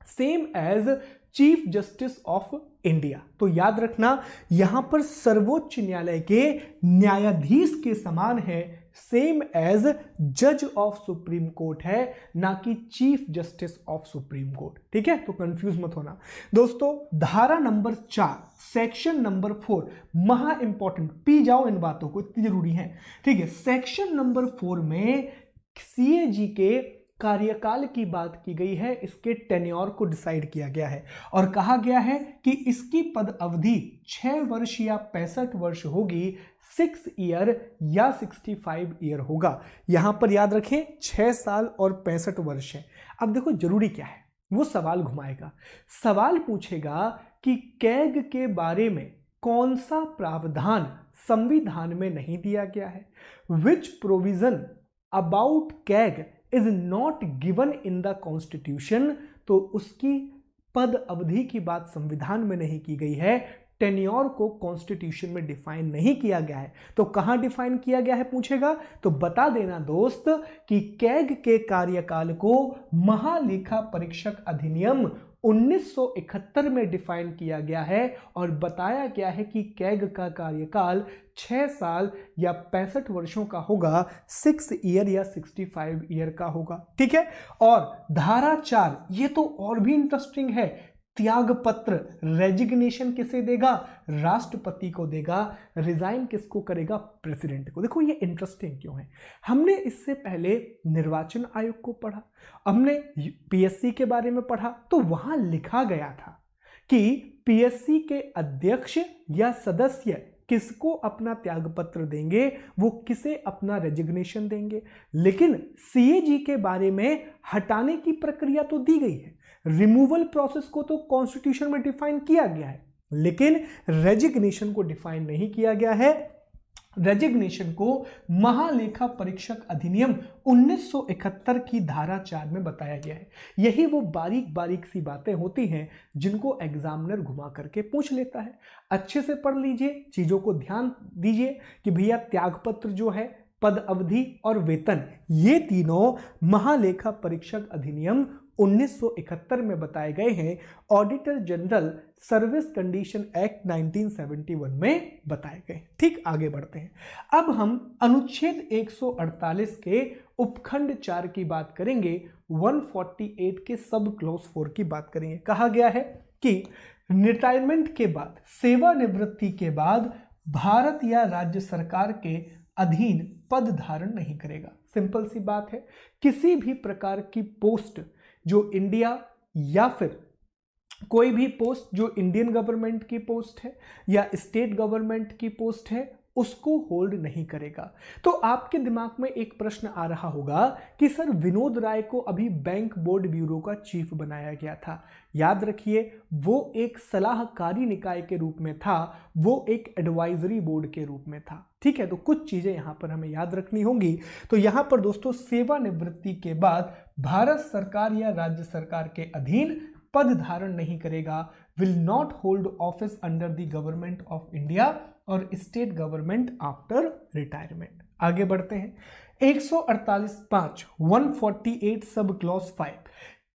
same as chief justice of India. तो याद रखना, यहां पर सर्वोच्च न्यायालय के न्यायाधीश के समान है, सेम एज जज ऑफ सुप्रीम कोर्ट है, ना कि chief justice of supreme court. ठीक है, तो कंफ्यूज मत होना दोस्तों। धारा नंबर 4 सेक्शन नंबर 4 महा इंपॉर्टेंट, पी जाओ इन बातों को, इतनी जरूरी है। ठीक है, सेक्शन नंबर 4 में सीएजी के कार्यकाल की बात की गई है, इसके टेन्योर को डिसाइड किया गया है और कहा गया है कि इसकी पद अवधि 6 वर्ष या 65 वर्ष होगी, 6 ईयर या 65 ईयर होगा। यहां पर याद रखें 6 साल और 65 वर्ष है। अब देखो जरूरी क्या है, वो सवाल घुमाएगा, सवाल पूछेगा कि कैग के बारे में कौन सा प्रावधान संविधान में नहीं दिया गया है, विच provision about CAG is not given in the constitution. तो उसकी पद अवधि की बात संविधान में नहीं की गई है, टेन्योर को कॉन्स्टिट्यूशन में डिफाइन नहीं किया गया है। तो कहां डिफाइन किया गया है पूछेगा, तो बता देना दोस्त कि कैग के कार्यकाल को महालेखा परीक्षक अधिनियम 1971 में डिफाइन किया गया है और बताया गया है कि कैग का कार्यकाल 6 साल या 65 वर्षों का होगा, 6 ईयर या 65 ईयर का होगा। ठीक है, और धारा 4 ये तो और भी इंटरेस्टिंग है, त्याग पत्र रेजिग्नेशन किसे देगा? राष्ट्रपति को देगा। रिजाइन किसको करेगा? प्रेसिडेंट को। देखो ये इंटरेस्टिंग क्यों है, हमने इससे पहले निर्वाचन आयोग को पढ़ा, हमने पीएससी के बारे में पढ़ा, तो वहां लिखा गया था कि पीएससी के अध्यक्ष या सदस्य किसको अपना त्यागपत्र देंगे, वो किसे अपना रेजिग्नेशन देंगे। लेकिन सीएजी के बारे में हटाने की प्रक्रिया तो दी गई है, रिमूवल प्रोसेस को तो कॉन्स्टिट्यूशन में डिफाइन किया गया है, लेकिन रेजिग्नेशन को डिफाइन नहीं किया गया है। रेजिग्नेशन को महालेखा परीक्षक अधिनियम 1971 की धारा 4 में बताया गया है। यही वो बारीक बारीक सी बातें होती हैं जिनको एग्जामिनर घुमा करके पूछ लेता है। अच्छे से पढ़ लीजिए, चीजों को ध्यान दीजिए कि भैया त्यागपत्र जो है, पद अवधि और वेतन, ये तीनों महालेखा परीक्षक अधिनियम 1971 में बताए गए हैं, auditor general service condition act 1971 में बताए गए। ठीक, आगे बढ़ते हैं। अब हम अनुच्छेद 148 के उपखंड 4 की बात करेंगे, 148 के सब क्लॉज 4 की बात करेंगे। कहा गया है कि रिटायरमेंट के बाद, सेवानिवृत्ति के बाद भारत या राज्य सरकार के अधीन पद धारण नहीं करेगा। सिंपल सी बात है, किसी भी प्रकार की पोस्ट जो इंडिया या फिर कोई भी पोस्ट जो इंडियन गवर्नमेंट की पोस्ट है या स्टेट गवर्नमेंट की पोस्ट है, उसको होल्ड नहीं करेगा। तो आपके दिमाग में एक प्रश्न आ रहा होगा कि सर विनोद राय को अभी बैंक बोर्ड ब्यूरो का चीफ बनाया गया था। याद रखिए, वो एक सलाहकारी निकाय के रूप में था, वो एक एडवाइजरी बोर्ड के रूप में था। ठीक है, तो कुछ चीजें यहां पर हमें याद रखनी होंगी। तो यहां पर दोस्तों, सेवानिवृत्ति के बाद भारत सरकार या राज्य सरकार के अधीन पद धारण नहीं करेगा, will not hold office under the government of India और स्टेट गवर्नमेंट आफ्टर रिटायरमेंट। आगे बढ़ते हैं। 148(5) 148 सब क्लॉज 5,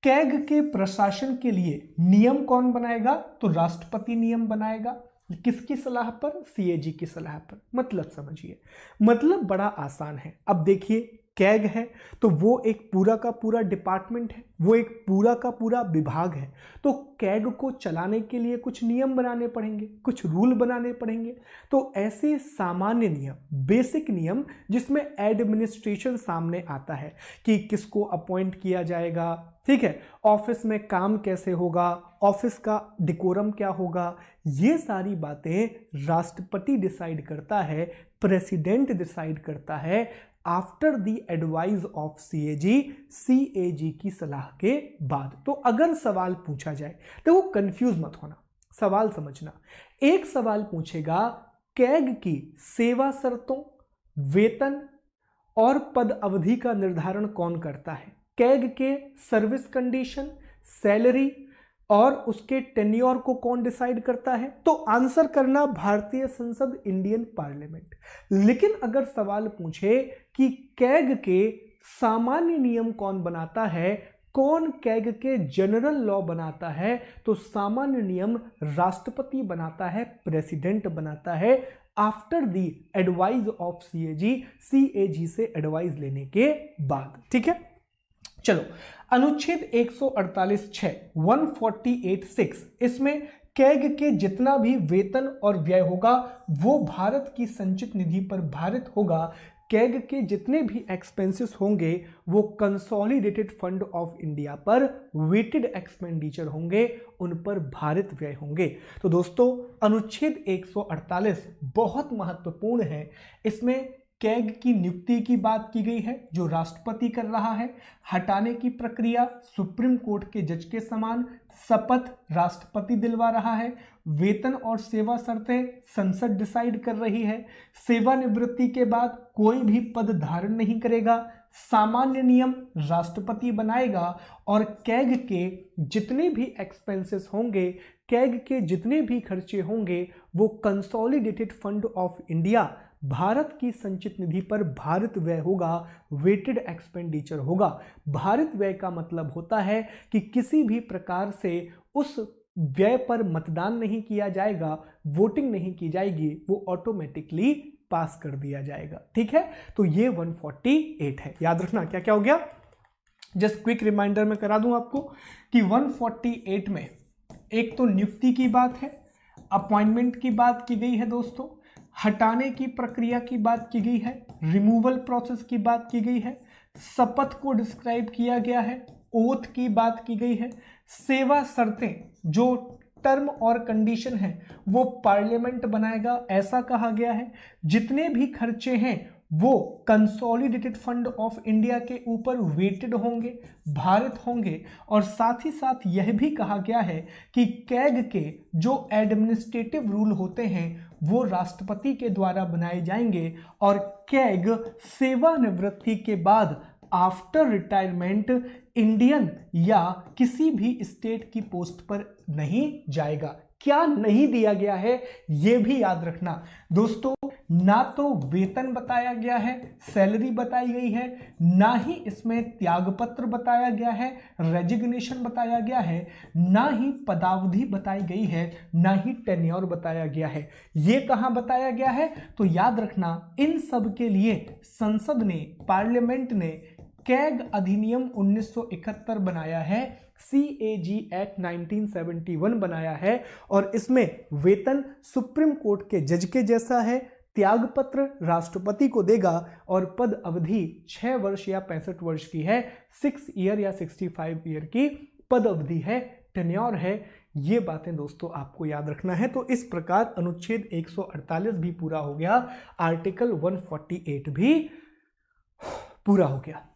कैग के प्रशासन के लिए नियम कौन बनाएगा? तो राष्ट्रपति नियम बनाएगा। किसकी सलाह पर? सीएजी की सलाह पर। मतलब समझिए, मतलब बड़ा आसान है। अब देखिए, कैग है तो वो एक पूरा का पूरा डिपार्टमेंट है, वो एक पूरा का पूरा विभाग है। तो कैग को चलाने के लिए कुछ नियम बनाने पड़ेंगे, कुछ रूल बनाने पड़ेंगे। तो ऐसे सामान्य नियम, बेसिक नियम, जिसमें एडमिनिस्ट्रेशन सामने आता है कि किसको अपॉइंट किया जाएगा, ठीक है, ऑफिस में काम कैसे होगा, ऑफिस का डिकोरम क्या होगा, ये सारी बातें राष्ट्रपति डिसाइड करता है, प्रेसिडेंट डिसाइड करता है, after the advice of CAG की सलाह के बाद। तो अगर सवाल पूछा जाए, तो वो कंफ्यूज मत होना, सवाल समझना। एक सवाल पूछेगा, कैग की सेवा शर्तों, वेतन और पद अवधि का निर्धारण कौन करता है? कैग के सर्विस कंडीशन, सैलरी और उसके टेन्योर को कौन डिसाइड करता है? तो आंसर करना भारतीय संसद, इंडियन पार्लियामेंट। लेकिन अगर सवाल पूछे कि कैग के सामान्य नियम कौन बनाता है, कौन कैग के जनरल लॉ बनाता है, तो सामान्य नियम राष्ट्रपति बनाता है, प्रेसिडेंट बनाता है, after the advice of CAG से एडवाइस लेने के बाद। ठीक है, चलो अनुच्छेद 148(6) 148(6), इसमें कैग के जितना भी वेतन और व्यय होगा वो भारत की संचित निधि पर भारित होगा। कैग के जितने भी एक्सपेंसेस होंगे वो कंसोलिडेटेड फंड ऑफ इंडिया पर वेटेड एक्सपेंडिचर होंगे, उन पर भारित व्यय होंगे। तो दोस्तों, अनुच्छेद 148 बहुत महत्वपूर्ण है। इसमें कैग की नियुक्ति की बात की गई है जो राष्ट्रपति कर रहा है, हटाने की प्रक्रिया सुप्रीम कोर्ट के जज के समान, शपथ राष्ट्रपति दिलवा रहा है, वेतन और सेवा शर्तें संसद डिसाइड कर रही है, सेवानिवृत्ति के बाद कोई भी पद धारण नहीं करेगा, सामान्य नियम राष्ट्रपति बनाएगा, और कैग के जितने भी एक्सपेंसेस होंगे, कैग के जितने भी खर्चे होंगे, वो consolidated fund of India, Bharat की संचित निधि पर भारित व्यय होगा, वेटेड एक्सपेंडिचर होगा। भारित व्यय का मतलब होता है कि किसी भी प्रकार से उस व्यय पर मतदान नहीं किया जाएगा, वोटिंग नहीं की जाएगी, वो ऑटोमेटिकली पास कर दिया जाएगा। ठीक है, तो ये 148 है। याद रखना क्या क्या हो गया, जस्ट क्विक रिमाइंडर में करा दूं आपको कि 148 में एक तो नियुक्ति की बात है, अपॉइंटमेंट की बात की गई है दोस्तों, हटाने की प्रक्रिया की बात की गई है, रिमूवल प्रोसेस की बात की गई है, शपथ को डिस्क्राइब किया गया है, ओथ की बात की गई है, सेवा शर्तें जो टर्म और कंडीशन है वो पार्लियामेंट बनाएगा ऐसा कहा गया है, जितने भी खर्चे हैं वो कंसोलिडेटेड फंड ऑफ इंडिया के ऊपर वेटेड होंगे, भारित होंगे, और साथ ही साथ यह भी कहा गया है कि कैग के जो एडमिनिस्ट्रेटिव रूल होते हैं वो राष्ट्रपति के द्वारा बनाए जाएंगे, और कैग सेवानिवृत्ति के बाद आफ्टर रिटायरमेंट इंडियन या किसी भी स्टेट की पोस्ट पर नहीं जाएगा। क्या नहीं दिया गया है यह भी याद रखना दोस्तों, ना तो वेतन बताया गया है, सैलरी बताई गई है, ना ही इसमें त्यागपत्र बताया गया है, रेजिग्नेशन बताया गया है, ना ही पदावधि बताई गई है, ना ही टेन्योर बताया गया है। यह कहां बताया गया है? तो याद रखना, इन सब के लिए संसद ने, पार्लियामेंट ने कैग अधिनियम 1971 बनाया है, CAG एक्ट 1971 बनाया है, और इसमें वेतन सुप्रीम कोर्ट के जज के जैसा है, त्यागपत्र राष्ट्रपति को देगा, और पद अवधि 6 वर्ष या 65 वर्ष की है, 6 ईयर या 65 ईयर की पद अवधि है, टेन्योर है। ये बातें दोस्तों आपको याद रखना है। तो इस प्रकार अनुच्छेद 148 भी पूरा हो गया, आर्टिकल 148 भी पूरा हो गया।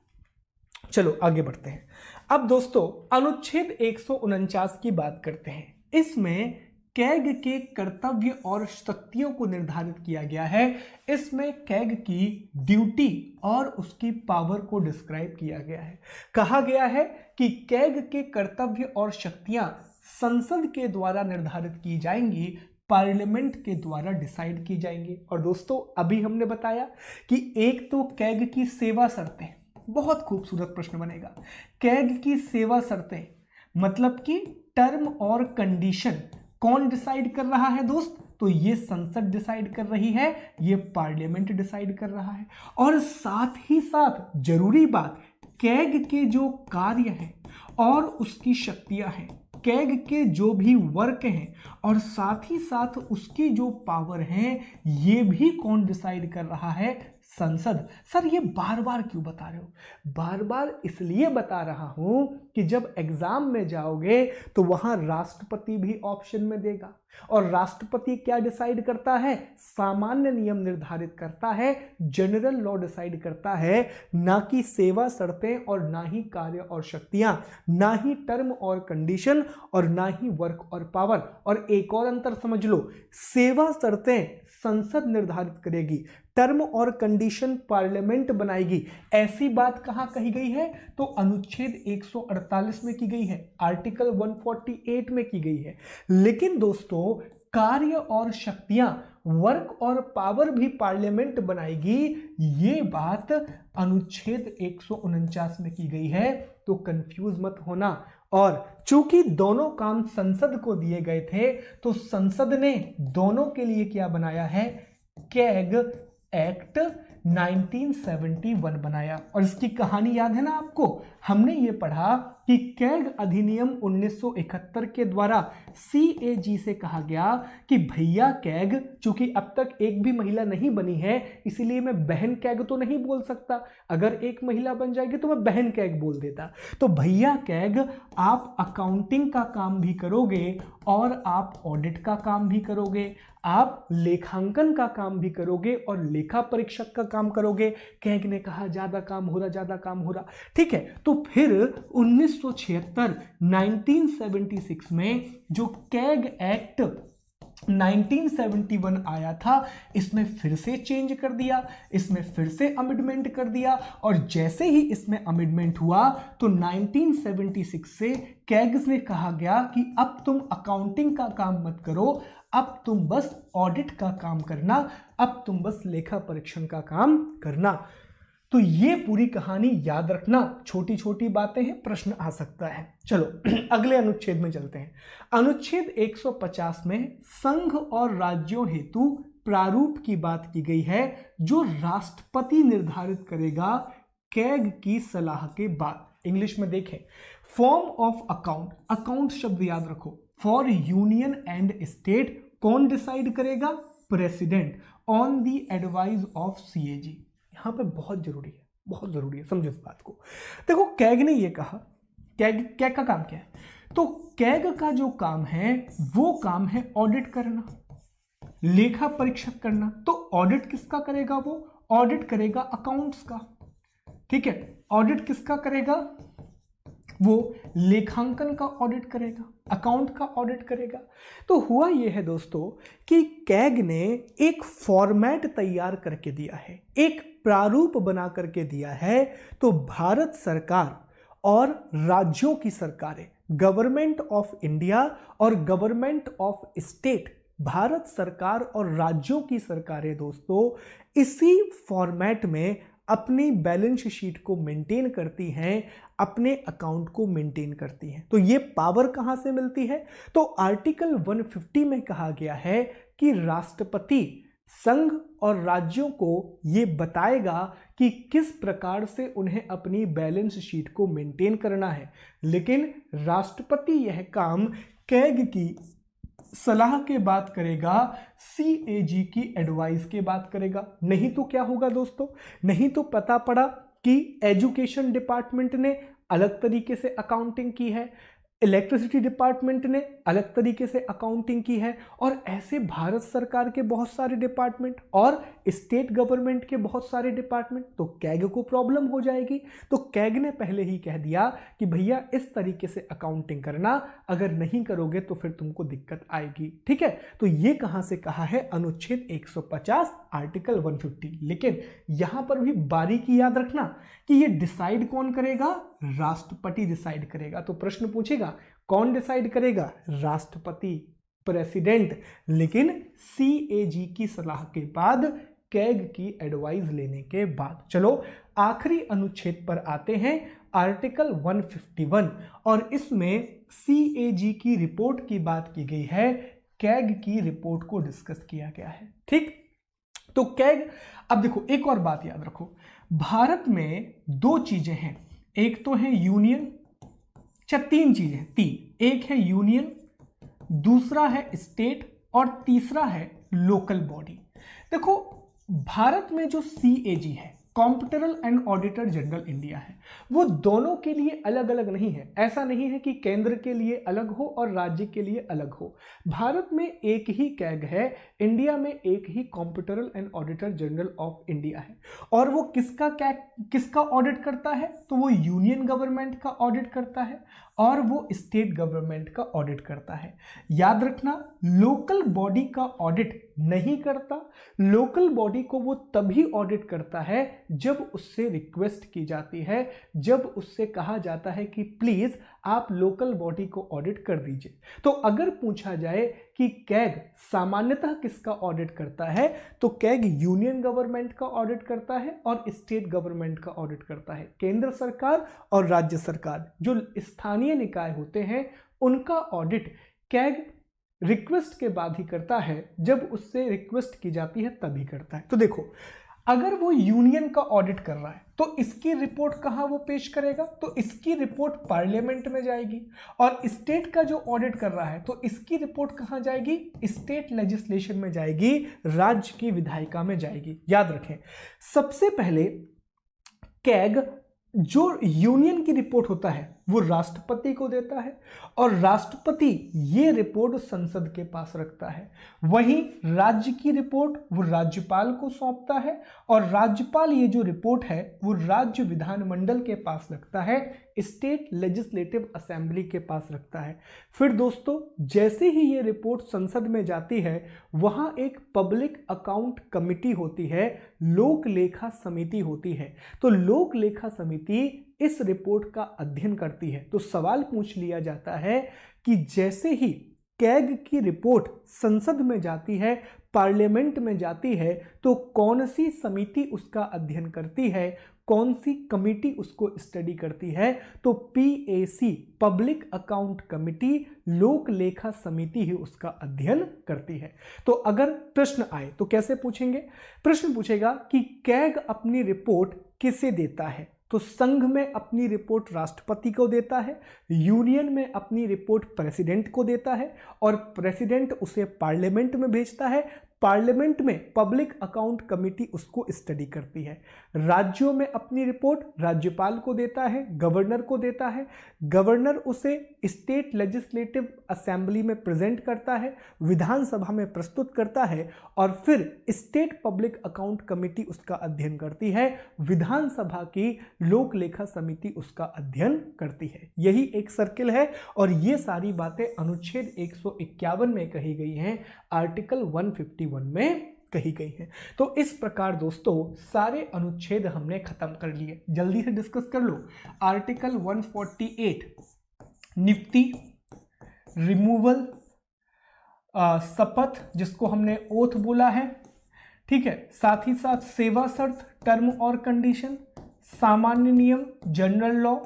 चलो आगे बढ़ते हैं। अब दोस्तों अनुच्छेद 149 की बात करते हैं। इसमें कैग के कर्तव्य और शक्तियों को निर्धारित किया गया है। इसमें कैग की ड्यूटी और उसकी पावर को डिस्क्राइब किया गया है। कहा गया है कि कैग के कर्तव्य और शक्तियां संसद के द्वारा निर्धारित की जाएंगी, पार्लियामेंट के द्वारा डिसाइड की जाएंगी। और दोस्तों अभी हमने बताया कि एक तो कैग की सेवा शर्तें, बहुत खूबसूरत प्रश्न बनेगा, कैग की सेवा शर्तें मतलब कि टर्म और कंडीशन कौन डिसाइड कर रहा है दोस्त? तो ये संसद डिसाइड कर रही है, ये पार्लियामेंट डिसाइड कर रहा है। और साथ ही साथ जरूरी बात, कैग के जो कार्य हैं और उसकी शक्तियां हैं, कैग के जो भी वर्क हैं और साथ ही साथ उसकी जो पावर है, ये भी कौन डिसाइड कर रहा है? संसद। सर ये बार बार क्यों बता रहे हो? बार बार इसलिए बता रहा हूं कि जब एग्जाम में जाओगे तो वहां राष्ट्रपति भी ऑप्शन में देगा, और राष्ट्रपति क्या डिसाइड करता है? सामान्य नियम निर्धारित करता है, जनरल लॉ डिसाइड करता है, ना कि सेवा शर्तें और ना ही कार्य और शक्तियां, ना ही टर्म और कंडीशन, और ना ही वर्क और पावर। और एक और अंतर समझ लो, सेवा शर्तें संसद निर्धारित करेगी, टर्म और कंडीशन पार्लियामेंट बनाएगी। ऐसी बात कहां कही गई है? तो अनुच्छेद 148 में की गई है, आर्टिकल 148 में की गई है। लेकिन दोस्तों कार्य और शक्तियां, वर्क और पावर भी पार्लियामेंट बनाएगी, ये बात अनुच्छेद 149 में की गई है। तो कंफ्यूज मत होना। और चूंकि दोनों काम संसद को दिए गए थे, तो संसद ने दोनों के लिए क्या बनाया है? कैग एक्ट 1971 बनाया। और इसकी कहानी याद है ना आपको? हमने ये पढ़ा कि कैग अधिनियम 1971 के द्वारा CAG से कहा गया कि भैया कैग, चूंकि अब तक एक भी महिला नहीं बनी है, इसलिए मैं बहन कैग तो नहीं बोल सकता, अगर एक महिला बन जाएगी तो मैं बहन कैग बोल देता। तो भैया कैग, आप अकाउंटिंग का काम भी करोगे और आप ऑडिट का काम भी करोगे, आप लेखांकन का काम भी करोगे और लेखा परीक्षक का काम करोगे। कैग ने कहा ज्यादा काम हो रहा, ज्यादा काम हो रहा। ठीक है, तो फिर 1976 में जो कैग एक्ट 1971 आया था, इसमें फिर से चेंज कर दिया, इसमें फिर से अमेंडमेंट कर दिया। और जैसे ही इसमें अमेंडमेंट हुआ तो 1976 से कैग्स ने कहा गया कि अब तुम अकाउंटिंग का काम मत करो, अब तुम बस ऑडिट का काम करना, अब तुम बस लेखा परीक्षण का काम करना। तो ये पूरी कहानी याद रखना, छोटी छोटी बातें हैं, प्रश्न आ सकता है। चलो अगले अनुच्छेद में चलते हैं। अनुच्छेद 150 में संघ और राज्यों हेतु प्रारूप की बात की गई है, जो राष्ट्रपति निर्धारित करेगा कैग की सलाह के बाद। इंग्लिश में देखें, फॉर्म ऑफ अकाउंट, अकाउंट शब्द याद रखो, फॉर यूनियन एंड स्टेट कौन डिसाइड करेगा? President on the advice of CAG. यहां पे बहुत जरूरी है, बहुत जरूरी है, समझो इस बात को। देखो कैग ने ये कहा, कैग का काम क्या है? तो कैग का जो काम है वो काम है ऑडिट करना, लेखा परीक्षक करना। तो ऑडिट किसका करेगा? वो ऑडिट करेगा अकाउंट्स का, ठीक है। ऑडिट किसका करेगा? वो लेखांकन का ऑडिट करेगा, अकाउंट का ऑडिट करेगा। तो हुआ यह है दोस्तों कि कैग ने एक फॉर्मेट तैयार करके दिया है, एक प्रारूप बना करके दिया है। तो भारत सरकार और राज्यों की सरकारें, गवर्नमेंट ऑफ इंडिया और गवर्नमेंट ऑफ स्टेट, भारत सरकार और राज्यों की सरकारें दोस्तों इसी फॉर्मेट में अपनी बैलेंस शीट को मेंटेन करती हैं, अपने अकाउंट को मेंटेन करती हैं। तो ये पावर कहां से मिलती है? तो आर्टिकल 150 में कहा गया है कि राष्ट्रपति संघ और राज्यों को ये बताएगा कि किस प्रकार से उन्हें अपनी बैलेंस शीट को मेंटेन करना है, लेकिन राष्ट्रपति यह काम कैग की सलाह के बाद करेगा, सीएजी की एडवाइस के बाद करेगा। नहीं तो क्या होगा दोस्तों? नहीं तो पता पड़ा कि एजुकेशन डिपार्टमेंट ने अलग तरीके से अकाउंटिंग की है, इलेक्ट्रिसिटी डिपार्टमेंट ने अलग तरीके से अकाउंटिंग की है, और ऐसे भारत सरकार के बहुत सारे डिपार्टमेंट और स्टेट गवर्नमेंट के बहुत सारे डिपार्टमेंट। तो कैग को प्रॉब्लम हो जाएगी। तो कैग ने पहले ही कह दिया कि भैया इस तरीके से अकाउंटिंग करना, अगर नहीं करोगे तो फिर तुमको दिक्कत आएगी, ठीक है। तो ये कहां से कहा है? अनुच्छेद 150 आर्टिकल 150। लेकिन यहां पर भी बारीकी याद रखना कि ये डिसाइड कौन करेगा? राष्ट्रपति डिसाइड करेगा। तो प्रश्न पूछेगा कौन डिसाइड करेगा? राष्ट्रपति, प्रेसिडेंट, लेकिन सीएजी की सलाह के बाद, कैग की एडवाइस लेने के बाद। चलो आखिरी अनुच्छेद पर आते हैं, आर्टिकल 151, और इसमें सीएजी की रिपोर्ट की बात की गई है, कैग की रिपोर्ट को डिस्कस किया गया है, ठीक। तो कैग, अब देखो एक और बात याद रखो, भारत में दो चीजें हैं, एक तो है यूनियन, अच्छा तीन चीजें, तीन, एक है यूनियन, दूसरा है स्टेट, और तीसरा है लोकल बॉडी। देखो भारत में जो सीएजी है, competitive and auditor general India है, वो दोनों के लिए अलग अलग नहीं है। ऐसा नहीं है कि केंद्र के लिए अलग हो और राज्य के लिए अलग हो। भारत में एक ही कैग है, इंडिया में एक ही competitive and auditor general of India है। और वो किसका ऑडिट करता है? तो वो यूनियन गवर्नमेंट का ऑडिट करता है और वो स्टेट गवर्नमेंट का ऑडिट करता है। याद रखना, लोकल बॉडी का ऑडिट नहीं करता। लोकल बॉडी को वो तभी ऑडिट करता है जब उससे रिक्वेस्ट की जाती है, जब उससे कहा जाता है कि प्लीज आप लोकल बॉडी को ऑडिट कर दीजिए। तो अगर पूछा जाए कि कैग सामान्यतः किसका ऑडिट करता है, तो कैग यूनियन गवर्नमेंट का ऑडिट करता है और स्टेट गवर्नमेंट का ऑडिट करता है। केंद्र सरकार और राज्य सरकार, जो स्थानीय निकाय होते हैं, उनका ऑडिट कैग रिक्वेस्ट के बाद ही करता है, जब उससे रिक्वेस्ट की जाती है तभी करता है। तो देखो, अगर वो यूनियन का ऑडिट कर रहा है तो इसकी रिपोर्ट कहां वो पेश करेगा? तो इसकी रिपोर्ट पार्लियामेंट में जाएगी। और स्टेट का जो ऑडिट कर रहा है तो इसकी रिपोर्ट कहां जाएगी? स्टेट लेजिस्लेशन में जाएगी, राज्य की विधायिका में जाएगी। याद रखें, सबसे पहले कैग जो यूनियन की रिपोर्ट होता है वो राष्ट्रपति को देता है और राष्ट्रपति ये रिपोर्ट संसद के पास रखता है। वहीं राज्य की रिपोर्ट वो राज्यपाल को सौंपता है और राज्यपाल ये जो रिपोर्ट है वो राज्य विधानमंडल के पास रखता है, स्टेट लेजिस्लेटिव असेंबली के पास रखता है। फिर दोस्तों, जैसे ही ये रिपोर्ट संसद में जाती है, वहां एक पब्लिक अकाउंट कमिटी होती है, लोक लेखा समिति होती है। तो लोक लेखा समिति इस रिपोर्ट का अध्ययन करती है। तो सवाल पूछ लिया जाता है कि जैसे ही कैग की रिपोर्ट संसद में जाती है, पार्लियामेंट में जाती है, तो कौन सी समिति उसका अध्ययन करती है, कौन सी कमिटी उसको स्टडी करती है? तो पीएसी, पब्लिक अकाउंट कमिटी, लोक लेखा समिति ही उसका अध्ययन करती है। तो अगर प्रश्न आए तो कैसे पूछेंगे? प्रश्न पूछेगा कि कैग अपनी रिपोर्ट किसे देता है? तो संघ में अपनी रिपोर्ट राष्ट्रपति को देता है, यूनियन में अपनी रिपोर्ट प्रेसिडेंट को देता है और प्रेसिडेंट उसे पार्लियामेंट में भेजता है। पार्लियामेंट में पब्लिक अकाउंट कमेटी उसको स्टडी करती है। राज्यों में अपनी रिपोर्ट राज्यपाल को देता है, गवर्नर को देता है, गवर्नर उसे स्टेट लेजिस्लेटिव असेंबली में प्रेजेंट करता है, विधानसभा में प्रस्तुत करता है और फिर स्टेट पब्लिक अकाउंट कमेटी उसका अध्ययन करती है, विधानसभा की लोक लेखा समिति उसका अध्ययन करती है। यही एक सर्किल है और ये सारी बातें अनुच्छेद 151 में कही गई हैं, आर्टिकल 151 में कही गई है। तो इस प्रकार दोस्तों सारे अनुच्छेद हमने खत्म कर लिए। जल्दी से डिस्कस कर लो। आर्टिकल 148 नियुक्ति, रिमूवल, शपथ जिसको हमने ओथ बोला है, ठीक है, साथ ही साथ सेवा शर्त, टर्म और कंडीशन, सामान्य नियम, जनरल लॉ,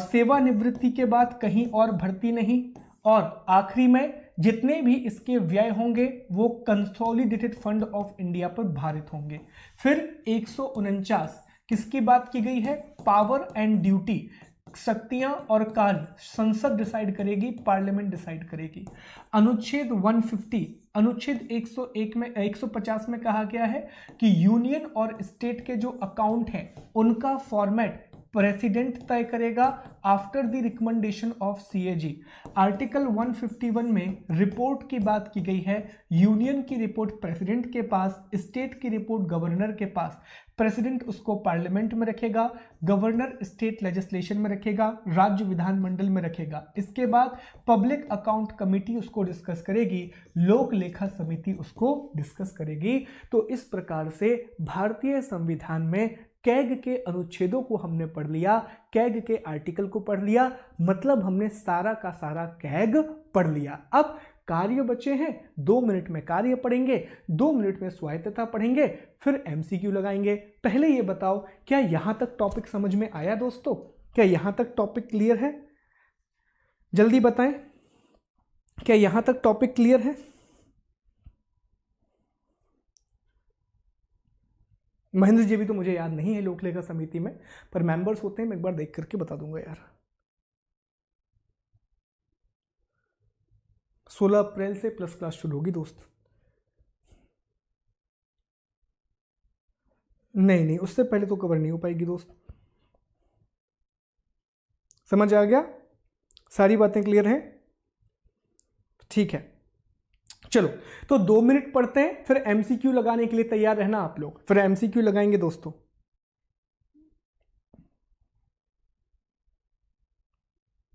सेवानिवृत्ति के बाद कहीं और भर्ती नहीं, और आखिरी में जितने भी इसके व्यय होंगे वो कंसोलिडेटेड फंड ऑफ इंडिया पर भारित होंगे। फिर 149 किसकी बात की गई है? पावर एंड ड्यूटी, शक्तियां और कार्य संसद डिसाइड करेगी, पार्लियामेंट डिसाइड करेगी। अनुच्छेद 150, अनुच्छेद 101 में 150 में कहा गया है कि यूनियन और स्टेट के जो अकाउंट हैं उनका फॉर्मेट प्रेसिडेंट तय करेगा after the recommendation of CAG. Article 151 में रिपोर्ट की बात की गई है, यूनियन की रिपोर्ट प्रेसिडेंट के पास, स्टेट की रिपोर्ट गवर्नर के पास, प्रेसिडेंट उसको पार्लियामेंट में रखेगा, गवर्नर स्टेट लेजिस्लेशन में रखेगा, राज्य विधानमंडल में रखेगा। इसके बाद पब्लिक अकाउंट कमेटी उसको डिस्कस करेगी, लोक लेखा समिति उसको डिस्कस करेगी। तो इस प्रकार से भारतीय संविधान में कैग के अनुच्छेदों को हमने पढ़ लिया, कैग के आर्टिकल को पढ़ लिया, मतलब हमने सारा का सारा कैग पढ़ लिया। अब कार्य बचे हैं, 2 मिनट में कार्य पढ़ेंगे, 2 मिनट में स्वायत्तता पढ़ेंगे, फिर एमसीक्यू लगाएंगे। पहले ये बताओ क्या यहां तक टॉपिक समझ में आया दोस्तों? क्या यहां तक टॉपिक क्लियर है? जल्दी बताएं, क्या यहां तक टॉपिक क्लियर है? महेंद्र जी भी तो मुझे याद नहीं है लोक लेखा समिति में, पर मेंबर्स होते हैं, मैं एक बार देख करके बता दूंगा यार। 16 अप्रैल से प्लस क्लास शुरू होगी दोस्त। नहीं, उससे पहले तो कवर नहीं हो पाएगी दोस्त। समझ आ गया? सारी बातें क्लियर हैं? ठीक है, चलो तो 2 मिनट पढ़ते हैं, फिर एमसीक्यू लगाने के लिए तैयार रहना आप लोग। फिर एमसीक्यू लगाएंगे दोस्तों।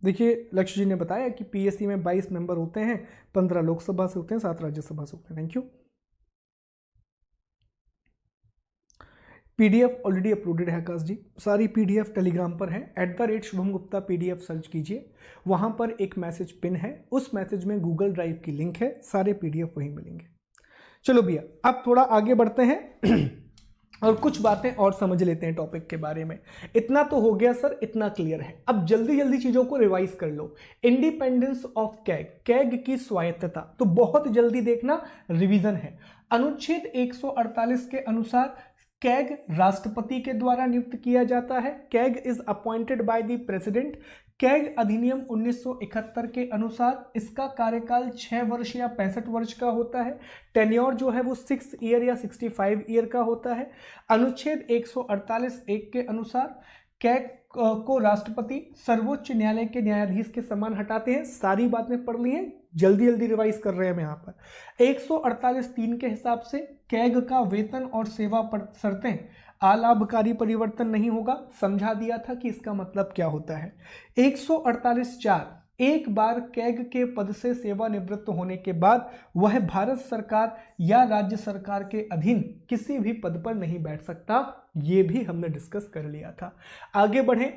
देखिए लक्ष्य जी ने बताया कि पीएससी में 22 मेंबर होते हैं, 15 लोकसभा से होते हैं, 7 राज्यसभा से होते हैं। Thank you. PDF already uploaded है आकाश जी, सारी पीडीएफ टेलीग्राम पर है, @शुभम गुप्ता पीडीएफ सर्च कीजिए, वहां पर एक मैसेज पिन है, उस मैसेज में गूगल ड्राइव की लिंक है, सारे पीडीएफ वहीं मिलेंगे। चलो भैया अब थोड़ा आगे बढ़ते हैं और कुछ बातें और समझ लेते हैं टॉपिक के बारे में। इतना तो हो गया सर, इतना क्लियर है। अब जल्दी जल्दी चीजों को रिवाइज कर लो। इंडिपेंडेंस ऑफ कैग, कैग की स्वायत्तता, तो बहुत जल्दी देखना, रिवीजन है। अनुच्छेद 148 के अनुसार कैग राष्ट्रपति के द्वारा नियुक्त किया जाता है। CAG is appointed by the president. CAG अधिनियम 1971 के अनुसार इसका कार्यकाल 6 वर्ष या 65 वर्ष का होता है। टेन्योर जो है वो 6 ईयर या 65 ईयर का होता है। अनुच्छेद 148(1) के अनुसार कैग को राष्ट्रपति सर्वोच्च न्यायालय के न्यायाधीश के समान हटाते हैं। सारी बातें पढ़ ली हैं, जल्दी जल्दी रिवाइज कर रहे हैं हम यहाँ पर। 148(3) के हिसाब से कैग का वेतन और सेवा शर्तें अलाभकारी परिवर्तन नहीं होगा, समझा दिया था कि इसका मतलब क्या होता है। 148(4) एक बार कैग के पद से सेवानिवृत्त होने के बाद वह भारत सरकार या राज्य सरकार के अधीन किसी भी पद पर नहीं बैठ सकता, ये भी हमने डिस्कस कर लिया था। आगे बढ़ें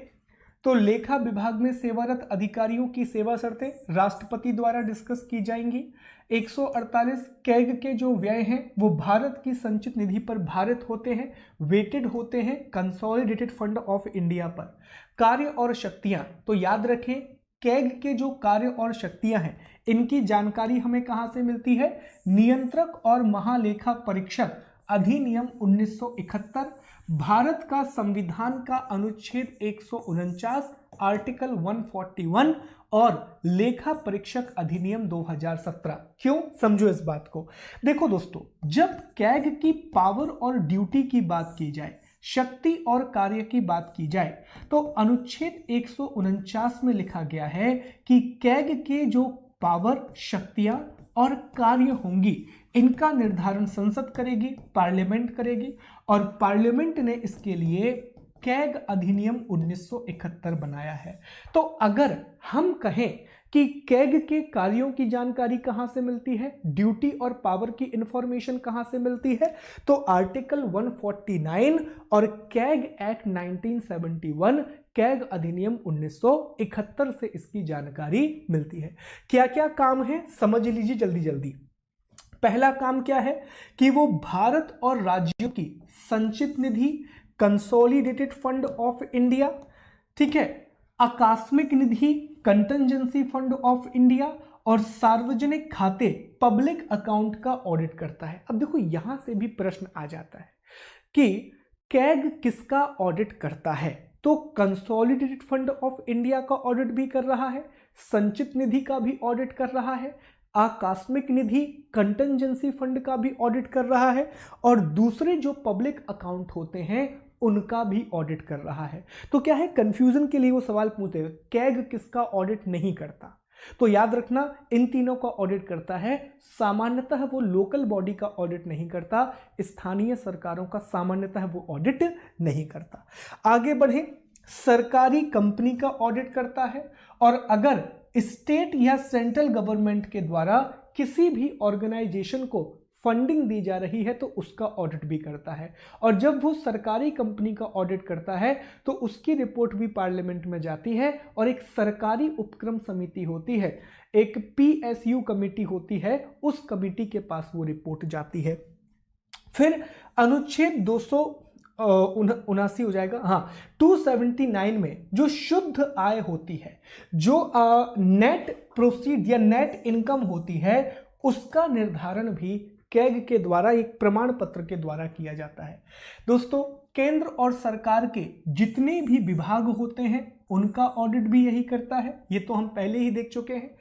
तो लेखा विभाग में सेवारत अधिकारियों की सेवा शर्तें राष्ट्रपति द्वारा डिस्कस की जाएंगी। 148 कैग के जो व्यय हैं वो भारत की संचित निधि पर भारित होते हैं, वेटेड होते हैं कंसोलिडेटेड फंड ऑफ इंडिया पर। कार्य और शक्तियां, तो याद रखें कैग के जो कार्य और शक्तियां हैं इनकी जानकारी हमें कहां से मिलती है? नियंत्रक और महालेखा परीक्षक अधिनियम 1971, भारत का संविधान का अनुच्छेद 149, आर्टिकल 141 और लेखा परीक्षक अधिनियम 2017। क्यों? समझो इस बात को। देखो दोस्तों, जब कैग की पावर और ड्यूटी की बात की जाए, शक्ति और कार्य की बात की जाए, तो अनुच्छेद 149 में लिखा गया है कि कैग के जो पावर, शक्तियां और कार्य होंगी, इनका निर्धारण संसद करेगी, पार्लियामेंट करेगी, और पार्लियामेंट ने इसके लिए कैग अधिनियम 1971 बनाया है। तो अगर हम कहें कि कैग के कार्यों की जानकारी कहां से मिलती है, ड्यूटी और पावर की इंफॉर्मेशन कहां से मिलती है, तो आर्टिकल 149 और कैग एक्ट 1971, कैग अधिनियम 1971 से इसकी जानकारी मिलती है। क्या क्या काम है समझ लीजिए जल्दी जल्दी। पहला काम क्या है कि वो भारत और राज्यों की संचित निधि, कंसोलिडेटेड फंड ऑफ इंडिया, ठीक है, आकस्मिक निधि, कंटिजेंसी फंड ऑफ इंडिया और सार्वजनिक खाते, पब्लिक अकाउंट का ऑडिट करता है। अब देखो यहां से भी प्रश्न आ जाता है कि कैग किसका ऑडिट करता है, तो कंसोलिडेटेड फंड ऑफ इंडिया का ऑडिट भी कर रहा है, संचित निधि का भी ऑडिट कर रहा है, आकस्मिक निधि, कंटिजेंसी फंड का भी ऑडिट कर रहा है, और दूसरे जो पब्लिक अकाउंट होते हैं उनका भी ऑडिट कर रहा है। तो क्या है, कंफ्यूजन के लिए वो सवाल पूछते हैं कैग किसका ऑडिट नहीं करता, तो याद रखना इन तीनों का ऑडिट करता है। सामान्यतः वो लोकल बॉडी का ऑडिट नहीं करता, स्थानीय सरकारों का सामान्यतः वो ऑडिट नहीं करता। आगे बढ़े, सरकारी कंपनी का ऑडिट करता है, और अगर स्टेट या सेंट्रल गवर्नमेंट के द्वारा किसी भी ऑर्गेनाइजेशन को फंडिंग दी जा रही है तो उसका ऑडिट भी करता है। और जब वो सरकारी कंपनी का ऑडिट करता है तो उसकी रिपोर्ट भी पार्लियामेंट में जाती है, और एक सरकारी उपक्रम समिति होती है, एक PSU कमेटी होती है, उस कमेटी के पास वो रिपोर्ट जाती है। फिर अनुच्छेद 279 हो जाएगा, हाँ 279 में जो शुद्ध आय होती है, जो नेट प्रोसीड या नेट इनकम होती है, उसका निर्धारण भी कैग के द्वारा एक प्रमाण पत्र के द्वारा किया जाता है। दोस्तों, केंद्र और सरकार के जितने भी विभाग होते हैं उनका ऑडिट भी यही करता है, ये तो हम पहले ही देख चुके हैं।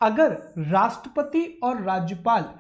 अगर राष्ट्रपति और राज्यपाल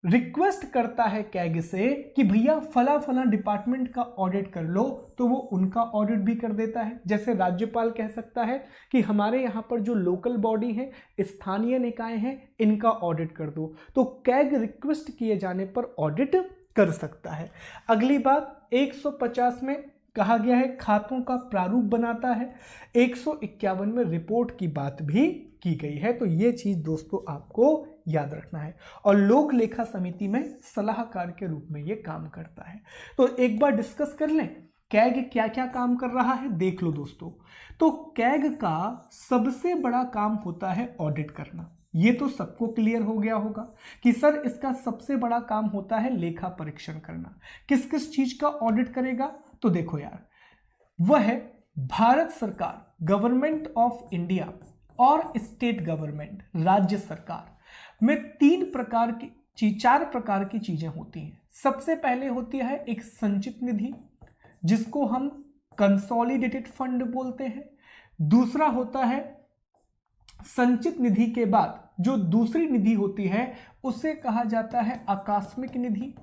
रिक्वेस्ट करता है कैग से कि भैया फला फला डिपार्टमेंट का ऑडिट कर लो, तो वो उनका ऑडिट भी कर देता है। जैसे राज्यपाल कह सकता है कि हमारे यहाँ पर जो लोकल बॉडी है, स्थानीय निकाय हैं, इनका ऑडिट कर दो, तो कैग रिक्वेस्ट किए जाने पर ऑडिट कर सकता है। अगली बात, 150 में कहा गया है खातों का प्रारूप बनाता है, 151 में रिपोर्ट की बात भी की गई है। तो ये चीज दोस्तों आपको याद रखना है, और लोक लेखा समिति में सलाहकार के रूप में ये काम करता है। तो एक बार डिस्कस कर लें कैग क्या क्या काम कर रहा है, देख लो दोस्तों। तो कैग का सबसे बड़ा काम होता है ऑडिट करना, ये तो सबको क्लियर हो गया होगा कि सर इसका सबसे बड़ा काम होता है लेखा परीक्षण करना। किस किस चीज का ऑडिट करेगा, तो देखो यार, वह है भारत सरकार, गवर्नमेंट ऑफ इंडिया, और स्टेट गवर्नमेंट, राज्य सरकार में 4 प्रकार की चीजें होती हैं। सबसे पहले होती है एक संचित निधि, जिसको हम कंसोलिडेटेड फंड बोलते हैं। दूसरा होता है संचित निधि के बाद जो दूसरी निधि होती है उसे कहा जाता है आकस्मिक निधि,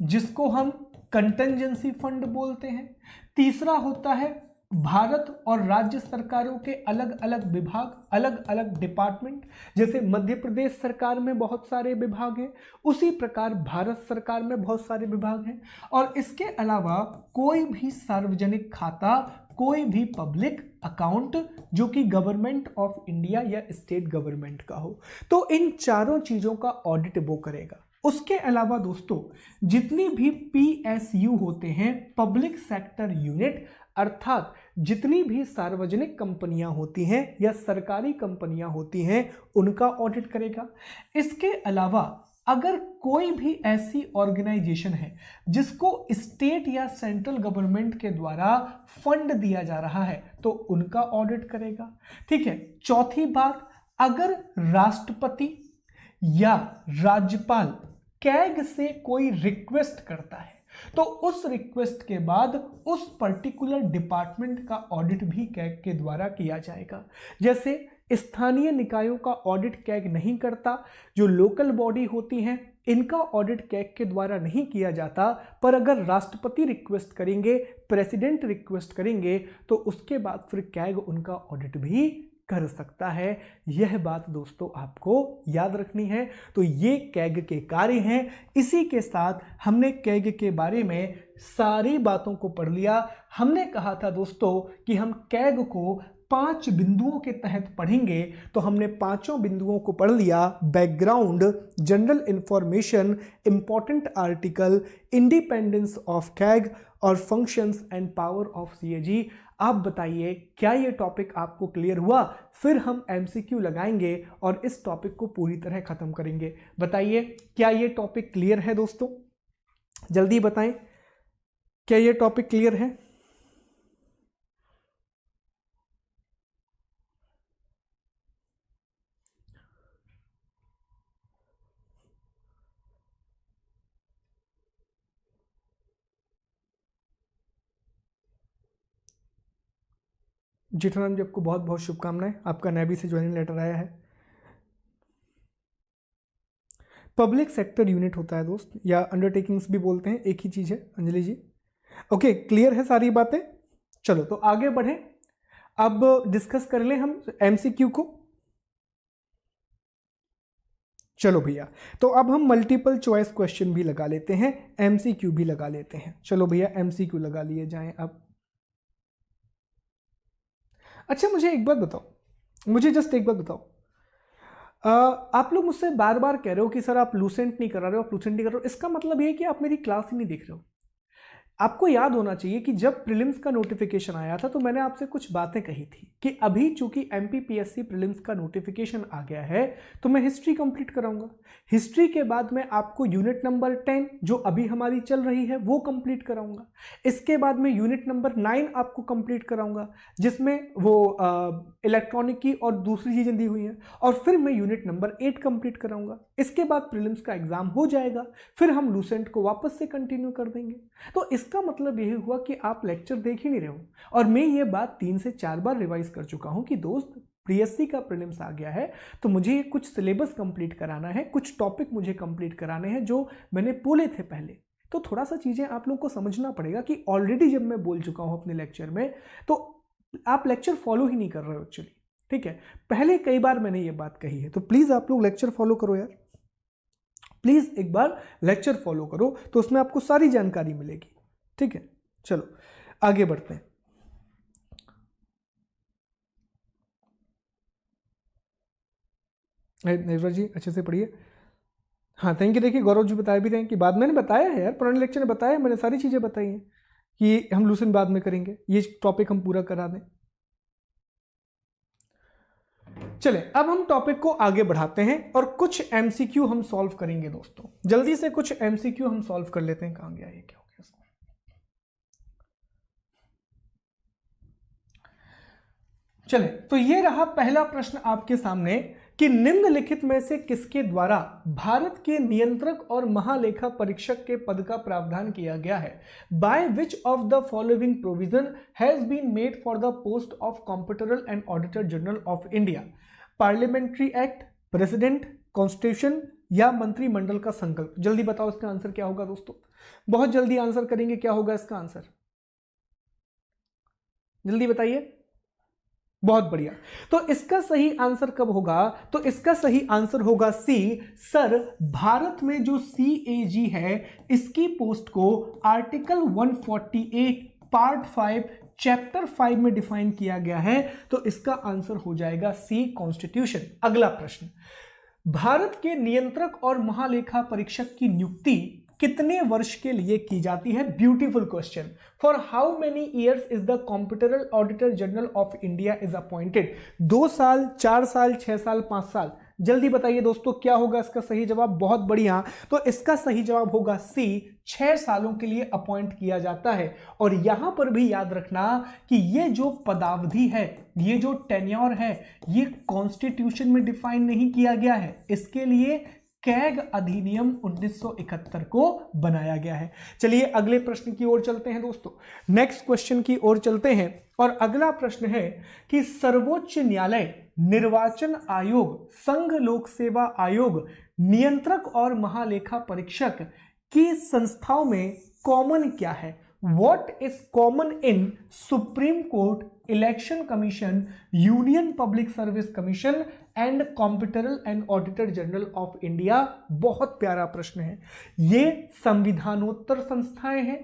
जिसको हम कंटिजेंसी फंड बोलते हैं। तीसरा होता है भारत और राज्य सरकारों के अलग अलग विभाग, अलग अलग डिपार्टमेंट, जैसे मध्य प्रदेश सरकार में बहुत सारे विभाग हैं, उसी प्रकार भारत सरकार में बहुत सारे विभाग हैं। और इसके अलावा कोई भी सार्वजनिक खाता, कोई भी पब्लिक अकाउंट जो कि गवर्नमेंट ऑफ इंडिया या स्टेट गवर्नमेंट का हो, तो इन चारों चीजों का ऑडिट वो करेगा। उसके अलावा दोस्तों जितनी भी PSU होते हैं, पब्लिक सेक्टर यूनिट, अर्थात जितनी भी सार्वजनिक कंपनियां होती हैं या सरकारी कंपनियां होती हैं, उनका ऑडिट करेगा। इसके अलावा अगर कोई भी ऐसी ऑर्गेनाइजेशन है जिसको स्टेट या सेंट्रल गवर्नमेंट के द्वारा फंड दिया जा रहा है, तो उनका ऑडिट करेगा। ठीक है। चौथी बात, अगर राष्ट्रपति या राज्यपाल कैग से कोई रिक्वेस्ट करता है तो उस रिक्वेस्ट के बाद उस पर्टिकुलर डिपार्टमेंट का ऑडिट भी कैग के द्वारा किया जाएगा। जैसे स्थानीय निकायों का ऑडिट कैग नहीं करता, जो लोकल बॉडी होती हैं इनका ऑडिट कैग के द्वारा नहीं किया जाता, पर अगर राष्ट्रपति रिक्वेस्ट करेंगे, प्रेसिडेंट रिक्वेस्ट करेंगे तो उसके बाद फिर कैग उनका ऑडिट भी कर सकता है। यह बात दोस्तों आपको याद रखनी है। तो ये कैग के कार्य हैं। इसी के साथ हमने कैग के बारे में सारी बातों को पढ़ लिया। हमने कहा था दोस्तों कि हम कैग को 5 बिंदुओं के तहत पढ़ेंगे, तो हमने 5 बिंदुओं को पढ़ लिया। Background, general information, important article, independence of CAG और functions and power of CAG. आप बताइए क्या ये टॉपिक आपको क्लियर हुआ? फिर हम एमसीक्यू लगाएंगे और इस टॉपिक को पूरी तरह खत्म करेंगे। बताइए क्या ये टॉपिक क्लियर है दोस्तों? जल्दी बताएं, क्या ये टॉपिक क्लियर है? जेठाराम जी आपको बहुत बहुत शुभकामनाएं, आपका नेवी से ज्वाइनिंग लेटर आया है। पब्लिक सेक्टर यूनिट होता है दोस्त, या अंडरटेकिंग्स भी बोलते हैं, एक ही चीज है अंजलि जी। ओके, क्लियर है सारी बातें? चलो तो आगे बढ़ें, अब डिस्कस कर लें हम एमसीक्यू को। चलो भैया, तो अब हम मल्टीपल चॉइस क्वेश्चन भी लगा लेते हैं, एमसीक्यू भी लगा लेते हैं। चलो भैया एमसीक्यू लगा लिए जाएं अब। अच्छा मुझे एक बात बताओ, मुझे जस्ट एक बात बताओ, आप लोग मुझसे बार बार कह रहे हो कि सर आप लूसेंट नहीं करा रहे हो, आप लूसेंट नहीं कर रहे हो। इसका मतलब ये है कि आप मेरी क्लास ही नहीं देख रहे हो। आपको याद होना चाहिए कि जब प्रीलिम्स का नोटिफिकेशन आया था तो मैंने आपसे कुछ बातें कही थी कि अभी चूंकि एमपीपीएससी प्रीलिम्स का नोटिफिकेशन आ गया है तो मैं हिस्ट्री कंप्लीट कराऊंगा। हिस्ट्री के बाद मैं आपको यूनिट नंबर 10 जो अभी हमारी चल रही है वो कंप्लीट कराऊंगा। इसके बाद में यूनिट नंबर 9 आपको कंप्लीट कराऊंगा जिसमें वो इलेक्ट्रॉनिक की और दूसरी चीजें दी हुई हैं, और फिर मैं यूनिट नंबर 8 कंप्लीट कराऊंगा। इसके बाद प्रीलिम्स का एग्जाम हो जाएगा, फिर हम लूसेंट को वापस से कंटिन्यू कर देंगे। तो इसका मतलब यही हुआ कि आप लेक्चर देख ही नहीं रहे हो। और मैं ये बात 3 से 4 बार रिवाइज कर चुका हूं कि दोस्त पीएससी का प्रीलिम्स आ गया है तो मुझे कुछ सिलेबस कंप्लीट कराना है, कुछ टॉपिक मुझे कंप्लीट कराने हैं जो मैंने बोले थे पहले। तो थोड़ा सा चीजें आप लोगों को समझना पड़ेगा कि ऑलरेडी जब मैं बोल चुका हूं अपने लेक्चर में तो आप लेक्चर फॉलो ही नहीं कर रहे हो एक्चुअली। ठीक है, पहले कई बार मैंने ये बात कही है, तो प्लीज आप लोग लेक्चर फॉलो करो यार, प्लीज एक बार लेक्चर फॉलो करो तो उसमें आपको सारी जानकारी मिलेगी। ठीक है, चलो आगे बढ़ते हैं। निर्भर जी अच्छे से पढ़िए। हाँ थैंक यू। देखिए गौरव जी बता भी रहे हैं कि बाद मैंने बताया है यार, पुराने लेक्चर में बताया, मैंने सारी चीजें बताई हैं कि हम लूसेंट बाद में करेंगे, ये टॉपिक हम पूरा करा दें। चले अब हम टॉपिक को आगे बढ़ाते हैं और कुछ एमसीक्यू हम सॉल्व करेंगे दोस्तों। जल्दी से कुछ एमसीक्यू हम सॉल्व कर लेते हैं। कहां गया ये, क्या हो गया इसको? चले तो ये रहा पहला प्रश्न आपके सामने कि निम्नलिखित में से किसके द्वारा भारत के नियंत्रक और महालेखा परीक्षक के पद का प्रावधान किया गया है? By which of the following provision has been made for the post of competitor and auditor general of India? Parliamentary act, president, constitution या मंत्रिमंडल का संकल्प? जल्दी बताओ इसका आंसर क्या होगा दोस्तों, बहुत जल्दी आंसर करेंगे, क्या होगा इसका आंसर? जल्दी बताइए। बहुत बढ़िया। तो इसका सही आंसर कब होगा? तो इसका सही आंसर होगा सी। सर भारत में जो सीएजी है इसकी पोस्ट को आर्टिकल 148 पार्ट 5 चैप्टर 5 में डिफाइन किया गया है, तो इसका आंसर हो जाएगा सी, कॉन्स्टिट्यूशन। अगला प्रश्न, भारत के नियंत्रक और महालेखा परीक्षक की नियुक्ति कितने वर्ष के लिए की जाती है? Beautiful question. For how many years is the competitor auditor general of India is appointed? 2 साल, 4 साल, 6 साल, 5 साल? जल्दी बताइए दोस्तों क्या होगा इसका सही जवाब? बहुत बढ़िया, तो इसका सही जवाब होगा सी, 6 सालों के लिए अपॉइंट किया जाता है। और यहां पर भी याद रखना कि ये जो पदावधि है, ये जो टेन्योर है, ये कॉन्स्टिट्यूशन में डिफाइन नहीं किया गया है। इसके लिए कैग अधिनियम 1971 को बनाया गया है। चलिए अगले प्रश्न की ओर चलते हैं दोस्तों, नेक्स्ट क्वेश्चन की ओर चलते हैं और अगला प्रश्न है कि सर्वोच्च न्यायालय, निर्वाचन आयोग, संघ लोक सेवा आयोग, नियंत्रक और महालेखा परीक्षक की संस्थाओं में कॉमन क्या है? What is common in Supreme Court, Election Commission, Union Public Service Commission and Comptroller and Auditor General of India? बहुत प्यारा प्रश्न है। ये संविधानोत्तर संस्थाएं हैं,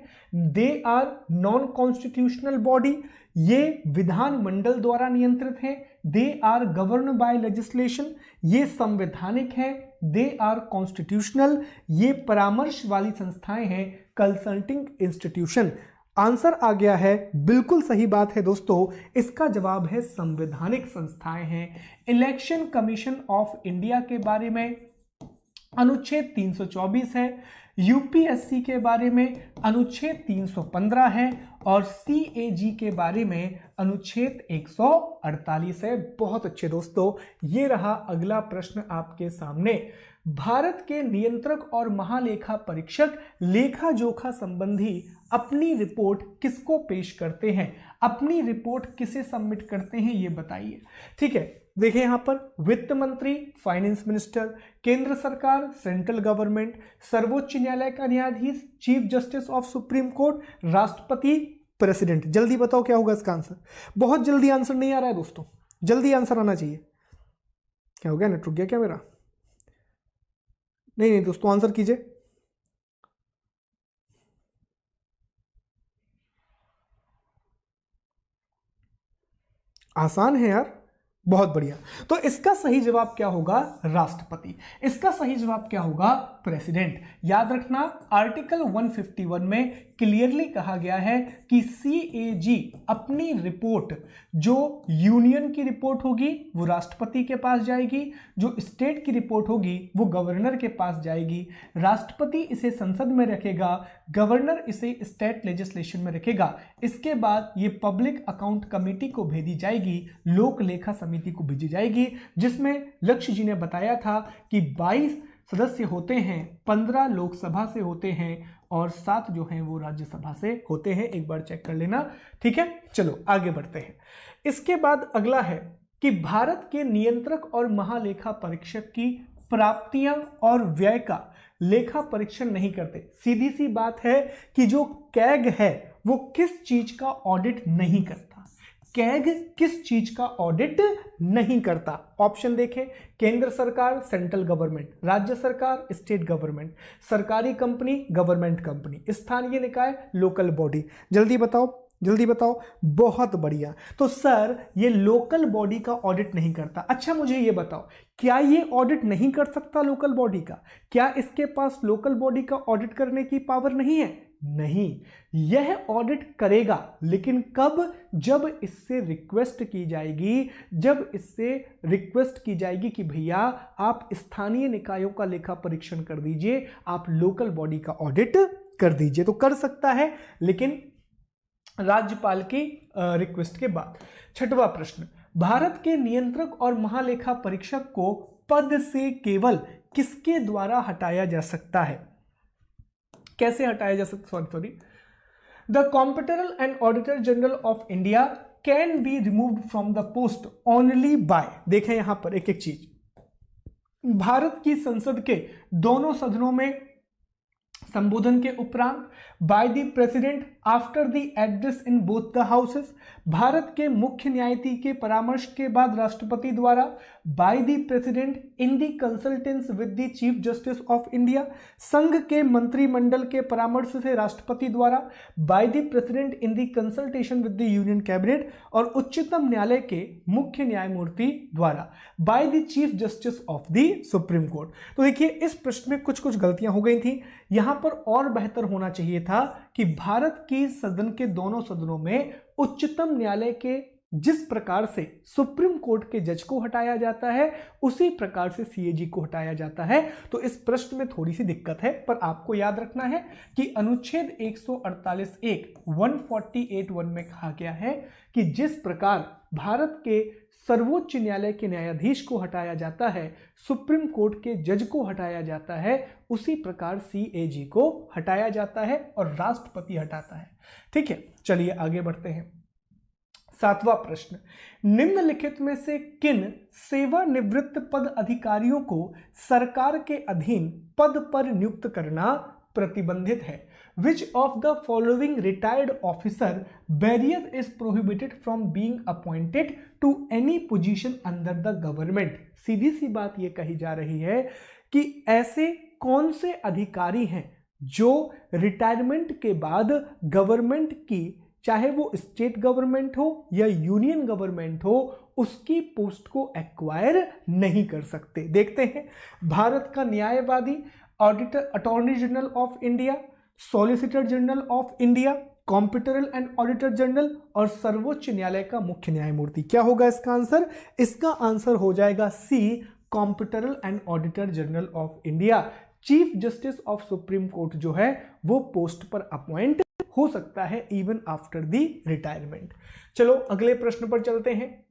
they are non constitutional body, ये विधानमंडल द्वारा नियंत्रित हैं, they are govern by legislation, ये संवैधानिक है, दे आर कॉन्स्टिट्यूशनल, ये परामर्श वाली संस्थाएं हैं, कंसल्टिंग इंस्टीट्यूशन। आंसर आ गया है, बिल्कुल सही बात है दोस्तों, इसका जवाब है संवैधानिक संस्थाएं हैं। इलेक्शन कमीशन ऑफ इंडिया के बारे में अनुच्छेद 324 है, यूपीएससी के बारे में अनुच्छेद 315 है और सीएजी के बारे में अनुच्छेद 148 है। बहुत अच्छे दोस्तों, ये रहा अगला प्रश्न आपके सामने। भारत के नियंत्रक और महालेखा परीक्षक लेखा जोखा संबंधी अपनी रिपोर्ट किसको पेश करते हैं? अपनी रिपोर्ट किसे सबमिट करते हैं ये बताइए। ठीक है, देखिए यहां पर वित्त मंत्री, फाइनेंस मिनिस्टर, केंद्र सरकार, सेंट्रल गवर्नमेंट, सर्वोच्च न्यायालय का न्यायाधीश, chief justice of supreme court, राष्ट्रपति, प्रेसिडेंट। जल्दी बताओ क्या होगा इसका आंसर। बहुत जल्दी आंसर नहीं आ रहा है दोस्तों, जल्दी आंसर आना चाहिए। क्या हो गया, नेट रुक गया क्या मेरा? नहीं दोस्तों, आंसर कीजिए। आसान है यार, बहुत बढ़िया। तो इसका सही जवाब क्या होगा? राष्ट्रपति। इसका सही जवाब क्या होगा? प्रेसिडेंट। याद रखना, आर्टिकल 151 में क्लियरली कहा गया है कि सीएजी अपनी रिपोर्ट, जो यूनियन की रिपोर्ट होगी वो राष्ट्रपति के पास जाएगी, जो स्टेट की रिपोर्ट होगी वो गवर्नर के पास जाएगी, राष्ट्रपति इसे संसद में रखेगा, गवर्नर इसे स्टेट लेजिस्लेशन में रखेगा। इसके बाद ये पब्लिक अकाउंट कमेटी को भेजी जाएगी, लोक लेखा समिति को भेजी जाएगी, जिसमें लक्ष्य जी ने बताया था कि 22 सदस्य होते हैं, 15 लोकसभा से होते हैं और 7 जो हैं वो राज्यसभा से होते हैं। एक बार चेक कर लेना, ठीक है। चलो आगे बढ़ते हैं। इसके बाद अगला है कि भारत के नियंत्रक और महालेखा परीक्षक की प्राप्तियां और व्यय का लेखा परीक्षण नहीं करते। सीधी सी बात है कि जो कैग है वो किस चीज का ऑडिट नहीं करता। कैग किस चीज का ऑडिट नहीं करता? ऑप्शन देखें, केंद्र सरकार, सेंट्रल गवर्नमेंट, राज्य सरकार, स्टेट गवर्नमेंट, सरकारी कंपनी, गवर्नमेंट कंपनी, स्थानीय निकाय, लोकल बॉडी। जल्दी बताओ, जल्दी बताओ। बहुत बढ़िया। तो सर ये लोकल बॉडी का ऑडिट नहीं करता। अच्छा मुझे ये बताओ, क्या ये ऑडिट नहीं कर सकता लोकल बॉडी का? क्या इसके पास लोकल बॉडी का ऑडिट करने की पावर नहीं है? नहीं, यह ऑडिट करेगा, लेकिन कब? जब इससे रिक्वेस्ट की जाएगी, जब इससे रिक्वेस्ट की जाएगी कि भैया आप स्थानीय निकायों का लेखा परीक्षण कर दीजिए, आप लोकल बॉडी का ऑडिट कर दीजिए, तो कर सकता है, लेकिन राज्यपाल की रिक्वेस्ट के बाद। छठवां प्रश्न, भारत के नियंत्रक और महालेखा परीक्षक को पद से केवल किसके द्वारा हटाया जा सकता है? कैसे हटाया जा सकता? Sorry, the compatible and auditor general of India can be removed from the post only by. देखें यहां पर एक एक चीज, भारत की संसद के दोनों सदनों में संबोधन के उपरांत, by the president after the address in both the houses, Bharat के मुख्य न्यायाधीश के परामर्श के बाद राष्ट्रपति द्वारा, by the president in the कंसल्टेंस with the chief justice of India, संघ के मंत्रिमंडल के परामर्श से राष्ट्रपति द्वारा, by the president in the consultation with the union cabinet, और उच्चतम न्यायालय के मुख्य न्यायमूर्ति द्वारा, by the chief justice of the supreme court. तो देखिए इस प्रश्न में कुछ कुछ गलतियां हो गई थी। यहां पर और बेहतर होना चाहिए था कि भारत की सदन के दोनों सदनों में उच्चतम न्यायालय के जिस प्रकार से सुप्रीम कोर्ट के जज को हटाया जाता है उसी प्रकार से सीएजी को हटाया जाता है। तो इस प्रश्न में थोड़ी सी दिक्कत है, पर आपको याद रखना है कि अनुच्छेद 148(1) में कहा गया है कि जिस प्रकार भारत के सर्वोच्च न्यायालय के न्यायाधीश को हटाया जाता है, सुप्रीम कोर्ट के जज को हटाया जाता है, उसी प्रकार सीएजी को हटाया जाता है और राष्ट्रपति हटाता है। ठीक है, चलिए आगे बढ़ते हैं। 7वां प्रश्न, निम्नलिखित में से किन सेवानिवृत्त पद अधिकारियों को सरकार के अधीन पद पर नियुक्त करना प्रतिबंधित है? Which of the following retired officer barrier is prohibited from being appointed to any position under the government? सीधी सी बात ये कही जा रही है कि ऐसे कौन से अधिकारी हैं जो रिटायरमेंट के बाद गवर्नमेंट की, चाहे वो स्टेट गवर्नमेंट हो या यूनियन गवर्नमेंट हो, उसकी पोस्ट को एक्वायर नहीं कर सकते। देखते हैं, भारत का न्यायवादी, auditor, attorney general of India, solicitor general of India, competitor and auditor general और सर्वोच्च न्यायालय का मुख्य न्यायमूर्ति। क्या होगा इसका आंसर? इसका आंसर हो जाएगा C, competitor and auditor general of India. Chief justice of supreme court जो है वो पोस्ट पर अपॉइंट हो सकता है इवन आफ्टर दी रिटायरमेंट। चलो अगले प्रश्न पर चलते हैं।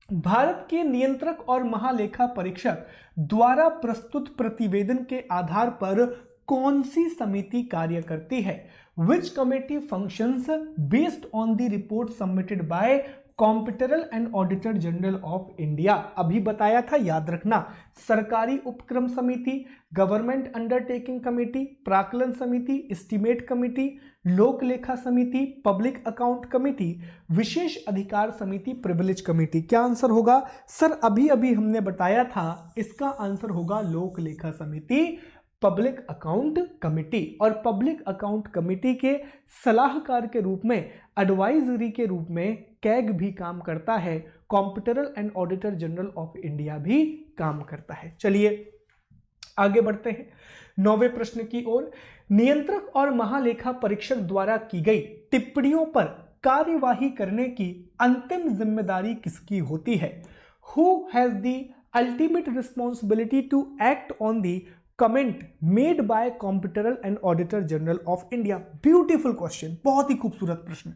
भारत के नियंत्रक और महालेखा परीक्षक द्वारा प्रस्तुत प्रतिवेदन के आधार पर कौन सी समिति कार्य करती है? Which committee functions based on the report submitted by Comptroller and Auditor General of India? अभी बताया था, याद रखना, सरकारी उपक्रम समिति, गवर्नमेंट अंडरटेकिंग कमेटी, प्राक्कलन समिति, एस्टीमेट कमेटी, लोक लेखा समिति, पब्लिक अकाउंट कमेटी, विशेष अधिकार समिति, प्रिविलेज कमेटी। क्या आंसर होगा? सर अभी अभी हमने बताया था, इसका आंसर होगा लोक लेखा समिति, पब्लिक अकाउंट कमेटी। और पब्लिक अकाउंट कमेटी के सलाहकार के रूप में, एडवाइजरी के रूप में कैग भी काम करता है, competitor and auditor general of India भी काम करता है। चलिए आगे बढ़ते हैं 9वें प्रश्न की ओर। नियंत्रक और महालेखा परीक्षक द्वारा की गई टिप्पणियों पर कार्यवाही करने की अंतिम जिम्मेदारी किसकी होती है? Who has the ultimate responsibility to act on the comment made by Comptroller and Auditor General of India? Beautiful question, बहुत ही खूबसूरत प्रश्न।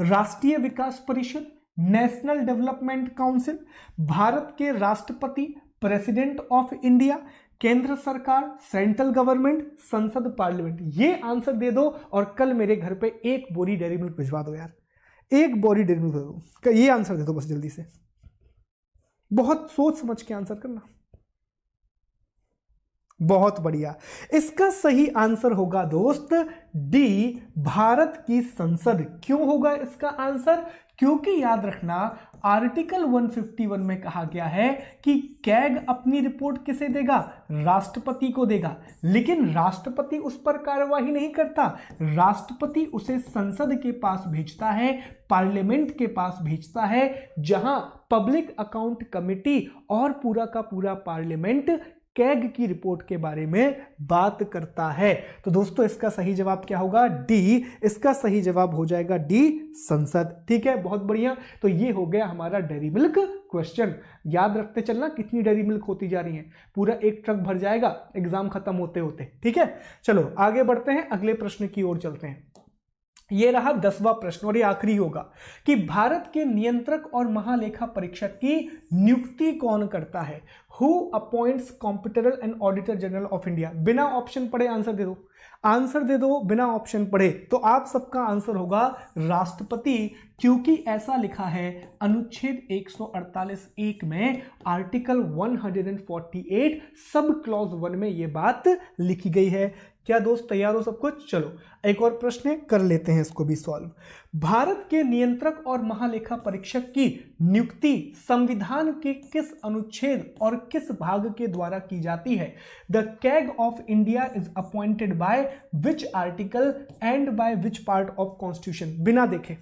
राष्ट्रीय विकास परिषद, नेशनल डेवलपमेंट काउंसिल, भारत के राष्ट्रपति, प्रेसिडेंट ऑफ इंडिया, केंद्र सरकार, सेंट्रल गवर्नमेंट, संसद, पार्लियामेंट। ये आंसर दे दो और कल मेरे घर पे एक बोरी डेयरी मिल्क भिजवा दो यार, एक बोरी डेयरी मिल्क दे दो। ये आंसर दे दो बस जल्दी से, बहुत सोच समझ के आंसर करना। बहुत बढ़िया, इसका सही आंसर होगा दोस्त डी, भारत की संसद। क्यों होगा इसका आंसर? क्योंकि याद रखना, आर्टिकल 151 में कहा गया है कि कैग अपनी रिपोर्ट किसे देगा? राष्ट्रपति को देगा, लेकिन राष्ट्रपति उस पर कार्यवाही नहीं करता, राष्ट्रपति उसे संसद के पास भेजता है, पार्लियामेंट के पास भेजता है, जहां पब्लिक अकाउंट कमेटी और पूरा का पूरा पार्लियामेंट कैग की रिपोर्ट के बारे में बात करता है। तो दोस्तों इसका सही जवाब क्या होगा? डी, इसका सही जवाब हो जाएगा डी, संसद। ठीक है, बहुत बढ़िया। तो ये हो गया हमारा डेयरी मिल्क क्वेश्चन। याद रखते चलना कितनी डेयरी मिल्क होती जा रही है, पूरा एक ट्रक भर जाएगा एग्जाम खत्म होते होते। ठीक है, चलो आगे बढ़ते हैं, अगले प्रश्न की ओर चलते हैं। ये रहा 10वां प्रश्न और ये आखिरी होगा कि भारत के नियंत्रक और महालेखा परीक्षक की नियुक्ति कौन करता है? Who appoints competitor and auditor general of India? बिना ऑप्शन पढ़े आंसर दे दो, आंसर दे दो बिना ऑप्शन पढ़े। तो आप सबका आंसर होगा राष्ट्रपति, क्योंकि ऐसा लिखा है अनुच्छेद 148(1) में, आर्टिकल 148 सब क्लॉज 1 में ये बात लिखी गई है। क्या दोस्त तैयार हो सब कुछ? चलो एक और प्रश्न कर लेते हैं, इसको भी सॉल्व। भारत के नियंत्रक और महालेखा परीक्षक की नियुक्ति संविधान के किस अनुच्छेद और किस भाग के द्वारा की जाती है? The CAG of India is appointed by which article and by which part of constitution? बिना देखे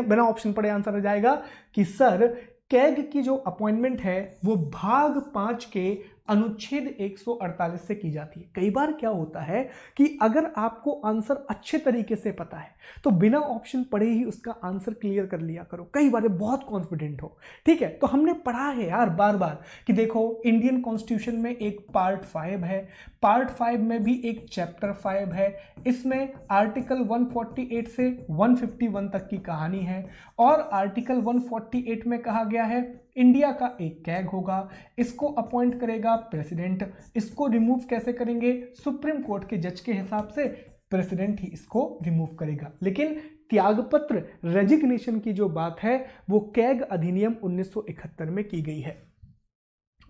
बिना ऑप्शन पढ़े आंसर आ जाएगा कि सर कैग की जो अपॉइंटमेंट है वो भाग 5 के अनुच्छेद 148 से की जाती है। कई बार क्या होता है कि अगर आपको आंसर अच्छे तरीके से पता है तो बिना ऑप्शन पढ़े ही उसका आंसर क्लियर कर लिया करो। कई बार बहुत कॉन्फिडेंट हो, ठीक है, तो हमने पढ़ा है यार बार बार कि देखो इंडियन कॉन्स्टिट्यूशन में एक पार्ट 5 है, पार्ट 5 में भी एक चैप्टर 5 है, इसमें आर्टिकल 148 से 151 तक की कहानी है और आर्टिकल 148 में कहा गया है इंडिया का एक कैग होगा, इसको अपॉइंट करेगा प्रेसिडेंट, इसको रिमूव कैसे करेंगे, सुप्रीम कोर्ट के जज के हिसाब से प्रेसिडेंट ही इसको रिमूव करेगा। लेकिन त्यागपत्र रेजिग्नेशन की जो बात है वो कैग अधिनियम 1971 में की गई है।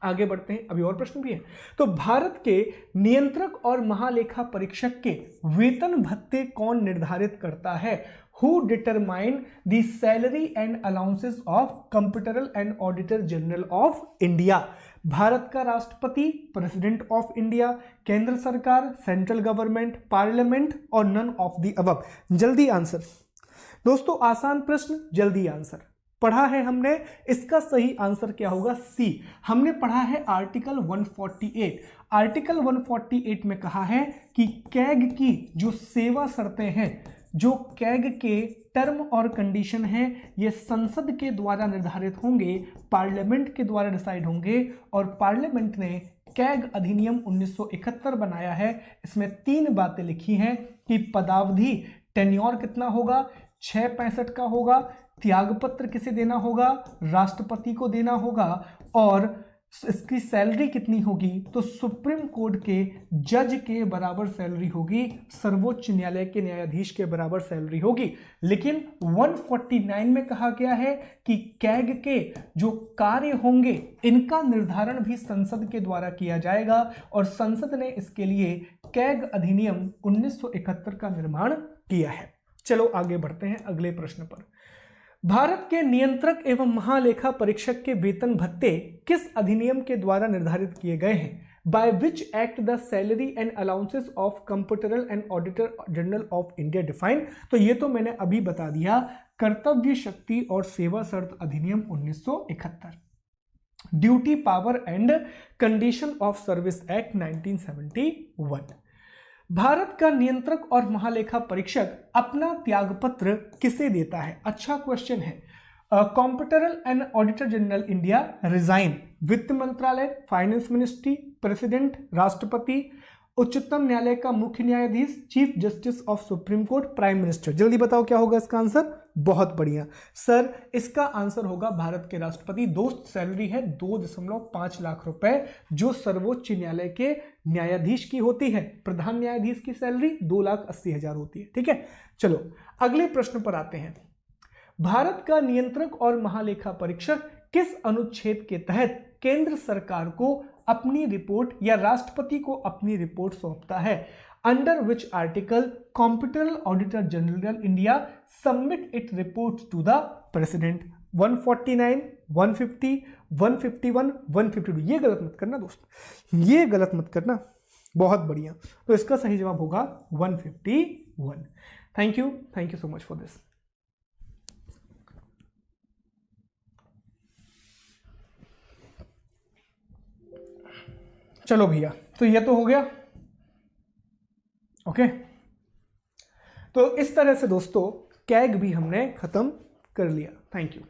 आगे बढ़ते हैं, अभी और प्रश्न भी है। तो भारत के नियंत्रक और महालेखा परीक्षक के वेतन भत्ते कौन निर्धारित करता है? Who determine the salary and allowances of Comptroller and Auditor General of India? Bharat का राष्ट्रपति, प्रेसिडेंट ऑफ इंडिया, केंद्र सरकार, सेंट्रल गवर्नमेंट, पार्लियामेंट और नन ऑफ द अबव। जल्दी आंसर दोस्तों, आसान प्रश्न, जल्दी आंसर। पढ़ा है हमने, इसका सही आंसर क्या होगा? सी। हमने पढ़ा है आर्टिकल 148। आर्टिकल 148 में कहा है कि कैग की जो सेवा शर्तें हैं, जो कैग के टर्म और कंडीशन हैं, ये संसद के द्वारा निर्धारित होंगे, पार्लियामेंट के द्वारा डिसाइड होंगे। और पार्लियामेंट ने कैग अधिनियम 1971 बनाया है। इसमें 3 बातें लिखी हैं कि पदावधि टेन्योर कितना होगा, 665 का होगा, त्यागपत्र किसे देना होगा, राष्ट्रपति को देना होगा, और इसकी सैलरी कितनी होगी, तो सुप्रीम कोर्ट के जज के बराबर सैलरी होगी, सर्वोच्च न्यायालय के न्यायाधीश के बराबर सैलरी होगी। लेकिन 149 में कहा गया है कि कैग के जो कार्य होंगे इनका निर्धारण भी संसद के द्वारा किया जाएगा और संसद ने इसके लिए कैग अधिनियम 1971 का निर्माण किया है। चलो आगे बढ़ते हैं अगले प्रश्न पर। भारत के नियंत्रक एवं महालेखा परीक्षक के वेतन भत्ते किस अधिनियम के द्वारा निर्धारित किए गए हैं? By which act the salary and allowances of comptroller and auditor general of India define? तो ये तो मैंने अभी बता दिया, कर्तव्य शक्ति और सेवा शर्त अधिनियम 1971, duty power and condition of service act 1971। Bharat का नियंत्रक और महालेखा परीक्षक अपना त्यागपत्र किसे देता है? अच्छा क्वेश्चन है। Comptroller and auditor general India resign, वित्त मंत्रालय, फाइनेंस मिनिस्ट्री, प्रेसिडेंट, राष्ट्रपति, उच्चतम न्यायालय का मुख्य न्यायाधीश, chief justice of supreme court, prime minister. जल्दी बताओ क्या होगा इसका आंसर? बहुत बढ़िया सर, इसका आंसर होगा भारत के राष्ट्रपति। दोस्त सैलरी है 2.5 लाख रुपए, जो सर्वोच्च न्यायालय के न्यायाधीश की होती है। प्रधान न्यायाधीश की सैलरी 2,80,000 होती है। ठीक है, चलो अगले प्रश्न पर आते हैं। भारत का नियंत्रक और महालेखा परीक्षक किस अनुच्छेद के तहत केंद्र सरकार को अपनी रिपोर्ट या राष्ट्रपति को अपनी रिपोर्ट सौंपता है? Under which article comptroller auditor general India submit it report to the president? 149, 150, 151, 152। ये गलत मत करना दोस्त, ये गलत मत करना। बहुत बढ़िया, तो इसका सही जवाब होगा 151। Thank you so much for this. चलो भैया, तो ये तो हो गया। ओके, तो इस तरह से दोस्तों कैग भी हमने खत्म कर लिया। Thank you.